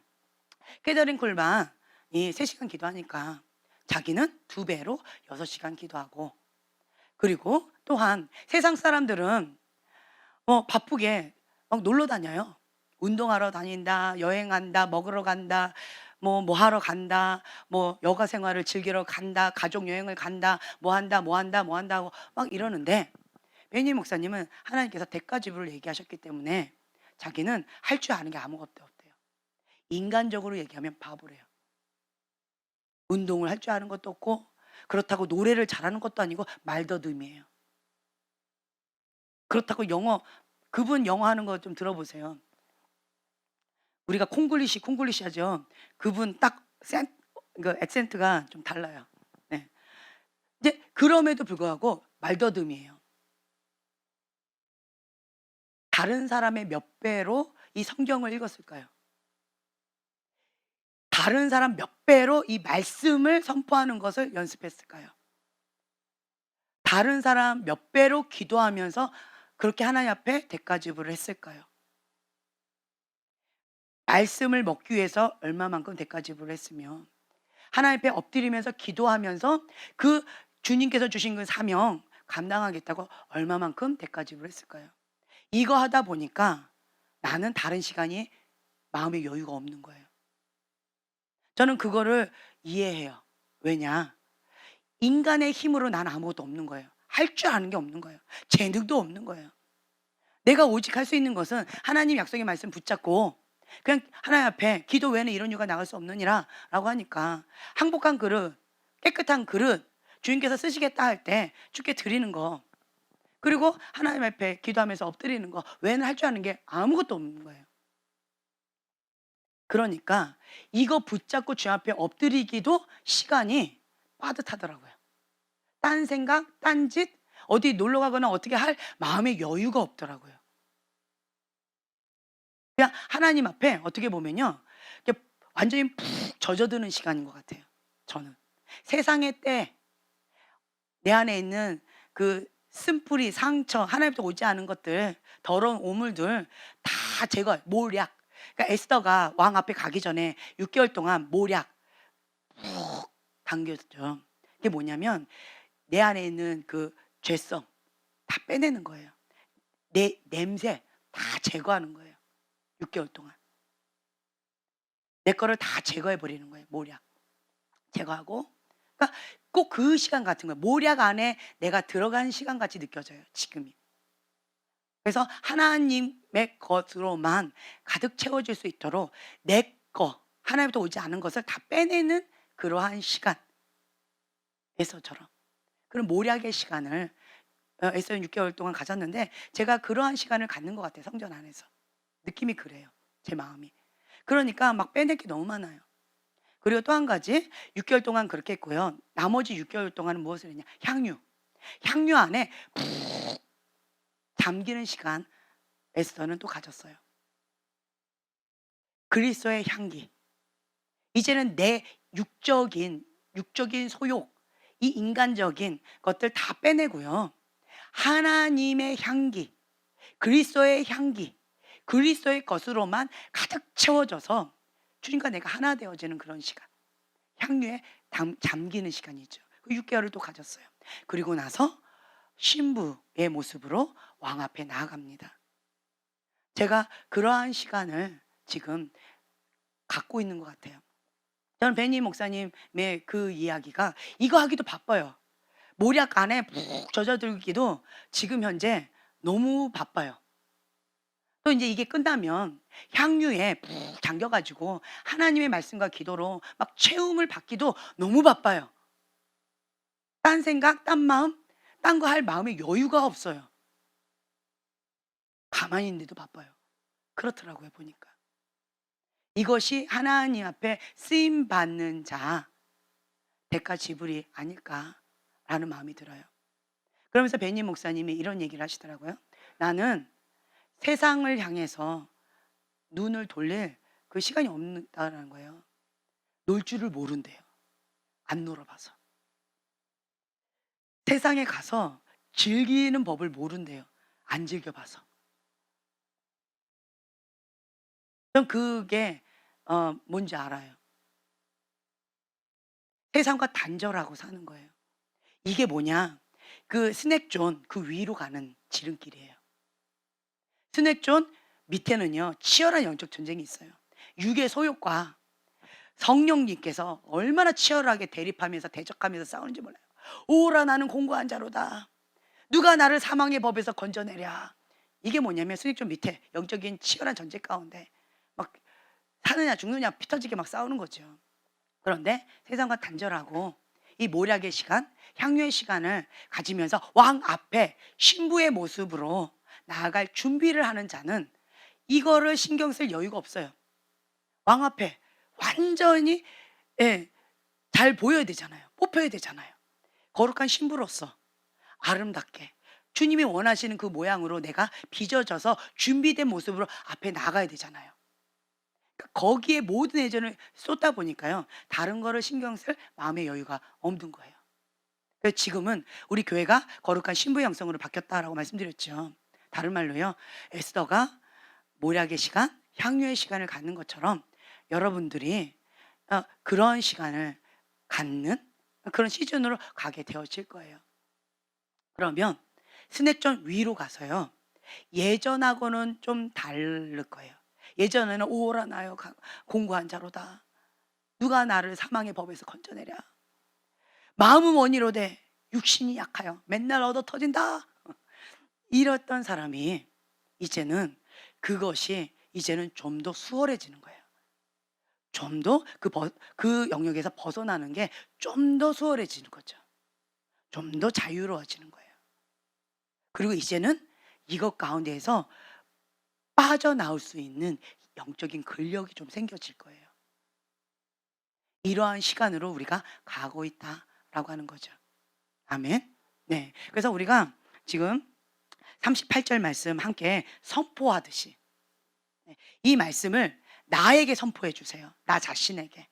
캐더린 콜반이 3시간 기도하니까 자기는 2배로 6시간 기도하고, 그리고 또한 세상 사람들은 바쁘게 막 놀러 다녀요. 운동하러 다닌다, 여행한다, 먹으러 간다, 뭐 하러 간다, 뭐 여가 생활을 즐기러 간다, 가족 여행을 간다, 뭐 한다 하고 막 이러는데 베니 목사님은 하나님께서 대가 지불을 얘기하셨기 때문에 자기는 할 줄 아는 게 아무것도 없대요. 인간적으로 얘기하면 바보래요. 운동을 할 줄 아는 것도 없고 그렇다고 노래를 잘하는 것도 아니고 말더듬이에요. 그렇다고 그분 영어 하는 거 좀 들어보세요. 우리가 콩글리시 하죠. 그분 딱 그 액센트가 좀 달라요. 네. 이제 그럼에도 불구하고 말더듬이에요. 다른 사람의 몇 배로 이 성경을 읽었을까요? 다른 사람 몇 배로 이 말씀을 선포하는 것을 연습했을까요? 다른 사람 몇 배로 기도하면서 그렇게 하나님 앞에 대가 지불을 했을까요? 말씀을 먹기 위해서 얼마만큼 대가 지불을 했으며 하나님 앞에 엎드리면서 기도하면서 그 주님께서 주신 그 사명 감당하겠다고 얼마만큼 대가 지불을 했을까요? 이거 하다 보니까 나는 다른 시간이 마음의 여유가 없는 거예요. 저는 그거를 이해해요. 왜냐? 인간의 힘으로 난 아무것도 없는 거예요. 할 줄 아는 게 없는 거예요. 재능도 없는 거예요. 내가 오직 할 수 있는 것은 하나님 약속의 말씀 붙잡고 그냥 하나님 앞에 기도 외에는 이런 이유가 나갈 수 없느니라 라고 하니까 항복한 그릇, 깨끗한 그릇 주인께서 쓰시겠다 할 때 주께 드리는 거, 그리고 하나님 앞에 기도하면서 엎드리는 거 외에는 할 줄 아는 게 아무것도 없는 거예요. 그러니까 이거 붙잡고 주 앞에 엎드리기도 시간이 빠듯하더라고요. 딴 생각, 딴 짓, 어디 놀러 가거나 어떻게 할 마음의 여유가 없더라고요. 그냥 하나님 앞에 어떻게 보면요, 이렇게 완전히 푹 젖어드는 시간인 것 같아요. 저는 세상의 때, 내 안에 있는 그 쓴뿌리, 상처, 하나님부터 오지 않은 것들, 더러운 오물들 다 제거, 몰약. 그러니까 에스더가 왕 앞에 가기 전에 6개월 동안 몰약 푹 당겼죠. 이게 뭐냐면 내 안에 있는 그 죄성 다 빼내는 거예요. 내 냄새 다 제거하는 거예요. 6개월 동안 내 거를 다 제거해 버리는 거예요. 몰약 제거하고. 그러니까 꼭 그 시간 같은 거예요. 몰약 안에 내가 들어간 시간 같이 느껴져요, 지금이. 그래서 하나님의 것으로만 가득 채워질 수 있도록 내 거, 하나님부터 오지 않은 것을 다 빼내는 그러한 시간, 에서처럼 그런 몰약의 시간을 에서는 6개월 동안 가졌는데, 제가 그러한 시간을 갖는 것 같아요. 성전 안에서 느낌이 그래요, 제 마음이. 그러니까 막 빼낼 게 너무 많아요. 그리고 또 한 가지, 6개월 동안 그렇게 했고요. 나머지 6개월 동안은 무엇을 했냐, 향유 안에 푹 잠기는 시간 에스더는 또 가졌어요. 그리스도의 향기. 이제는 내 육적인 소욕, 이 인간적인 것들 다 빼내고요. 하나님의 향기, 그리스도의 향기, 그리스도의 것으로만 가득 채워져서 주님과 내가 하나 되어지는 그런 시간, 향유에 잠기는 시간이죠. 6개월을 또 가졌어요. 그리고 나서 신부의 모습으로 왕 앞에 나아갑니다. 제가 그러한 시간을 지금 갖고 있는 것 같아요. 저는 베니 목사님의 그 이야기가, 이거 하기도 바빠요. 몰약 안에 푹 젖어들기도 지금 현재 너무 바빠요. 또 이제 이게 끝나면 향유에 푹 잠겨가지고 하나님의 말씀과 기도로 막 채움을 받기도 너무 바빠요. 딴 생각, 딴 마음, 딴 거 할 마음의 여유가 없어요. 가만히 있는데도 바빠요. 그렇더라고요, 보니까. 이것이 하나님 앞에 쓰임 받는 자 대가 지불이 아닐까라는 마음이 들어요. 그러면서 베니 목사님이 이런 얘기를 하시더라고요. 나는 세상을 향해서 눈을 돌릴 그 시간이 없다는 거예요. 놀 줄을 모른대요. 안 놀아봐서. 세상에 가서 즐기는 법을 모른대요. 안 즐겨봐서. 전 그게 뭔지 알아요. 세상과 단절하고 사는 거예요. 이게 뭐냐? 그 스낵존 그 위로 가는 지름길이에요. 스낵존 밑에는요, 치열한 영적 전쟁이 있어요. 육의 소욕과 성령님께서 얼마나 치열하게 대립하면서 대적하면서 싸우는지 몰라요. 오라 나는 공고한 자로다. 누가 나를 사망의 법에서 건져내랴. 이게 뭐냐면 스낵존 밑에 영적인 치열한 전쟁 가운데 막 사느냐 죽느냐 피 터지게 막 싸우는 거죠. 그런데 세상과 단절하고 이 몰약의 시간, 향유의 시간을 가지면서 왕 앞에 신부의 모습으로 나아갈 준비를 하는 자는 이거를 신경 쓸 여유가 없어요. 왕 앞에 완전히, 예, 잘 보여야 되잖아요. 뽑혀야 되잖아요. 거룩한 신부로서 아름답게 주님이 원하시는 그 모양으로 내가 빚어져서 준비된 모습으로 앞에 나가야 되잖아요. 그러니까 거기에 모든 애전을 쏟다 보니까요, 다른 거를 신경 쓸 마음의 여유가 없는 거예요. 그래서 지금은 우리 교회가 거룩한 신부 형성으로 바뀌었다라고 말씀드렸죠. 다른 말로요, 에스더가 몰약의 시간, 향유의 시간을 갖는 것처럼 여러분들이 그런 시간을 갖는 그런 시즌으로 가게 되어질 거예요. 그러면 스낵존 위로 가서요, 예전하고는 좀 다를 거예요. 예전에는 오라 나요 공고한 자로다. 누가 나를 사망의 법에서 건져내랴. 마음은 원이로되 육신이 약하여 맨날 얻어 터진다. 이랬던 사람이 이제는 그것이 이제는 좀 더 수월해지는 거예요. 좀 더 그 영역에서 벗어나는 게 좀 더 수월해지는 거죠. 좀 더 자유로워지는 거예요. 그리고 이제는 이것 가운데에서 빠져나올 수 있는 영적인 근력이 좀 생겨질 거예요. 이러한 시간으로 우리가 가고 있다라고 하는 거죠. 아멘. 네. 그래서 우리가 지금 38절 말씀 함께 선포하듯이 이 말씀을 나에게 선포해 주세요. 나 자신에게.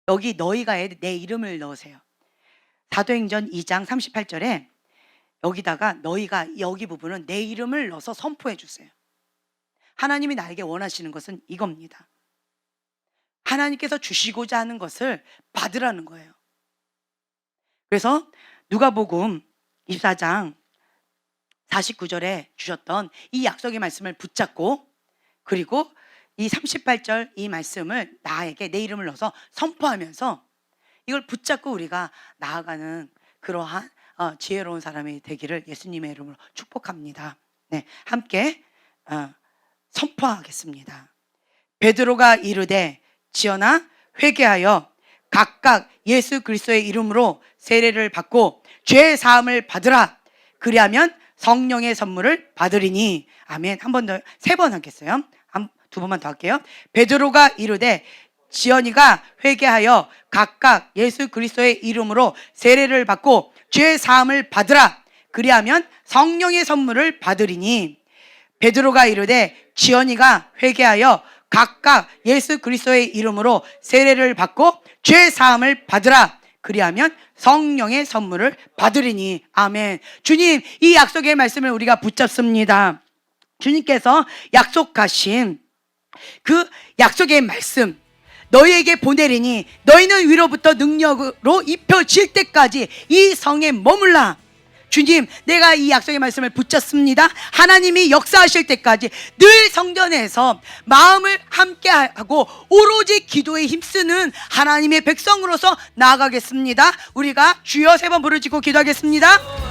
여기 너희가에 내 이름을 넣으세요. 사도행전 2장 38절에 여기다가 너희가 여기 부분은 내 이름을 넣어서 선포해 주세요. 하나님이 나에게 원하시는 것은 이겁니다. 하나님께서 주시고자 하는 것을 받으라는 거예요. 그래서 누가복음 24장 49절에 주셨던 이 약속의 말씀을 붙잡고, 그리고 이 38절 이 말씀을 나에게 내 이름을 넣어서 선포하면서 이걸 붙잡고 우리가 나아가는 그러한 지혜로운 사람이 되기를 예수님의 이름으로 축복합니다. 네, 함께 선포하겠습니다. 베드로가 이르되 지연아 회개하여 각각 예수 그리스도의 이름으로 세례를 받고 죄 사함을 받으라. 그리하면 성령의 선물을 받으리니. 아멘. 한 번 더, 3번 하겠어요. 두 번만 더 할게요. 베드로가 이르되 지연이가 회개하여 각각 예수 그리스도의 이름으로 세례를 받고 죄 사함을 받으라. 그리하면 성령의 선물을 받으리니. 베드로가 이르되 지연이가 회개하여 각각 예수 그리스도의 이름으로 세례를 받고 죄 사함을 받으라. 그리하면 성령의 선물을 받으리니. 아멘. 주님, 이 약속의 말씀을 우리가 붙잡습니다. 주님께서 약속하신 그 약속의 말씀 너희에게 보내리니 너희는 위로부터 능력으로 입혀질 때까지 이 성에 머물라. 주님, 내가 이 약속의 말씀을 붙잡습니다. 하나님이 역사하실 때까지 늘 성전에서 마음을 함께하고 오로지 기도에 힘쓰는 하나님의 백성으로서 나아가겠습니다. 우리가 주여 3번 부르짖고 기도하겠습니다.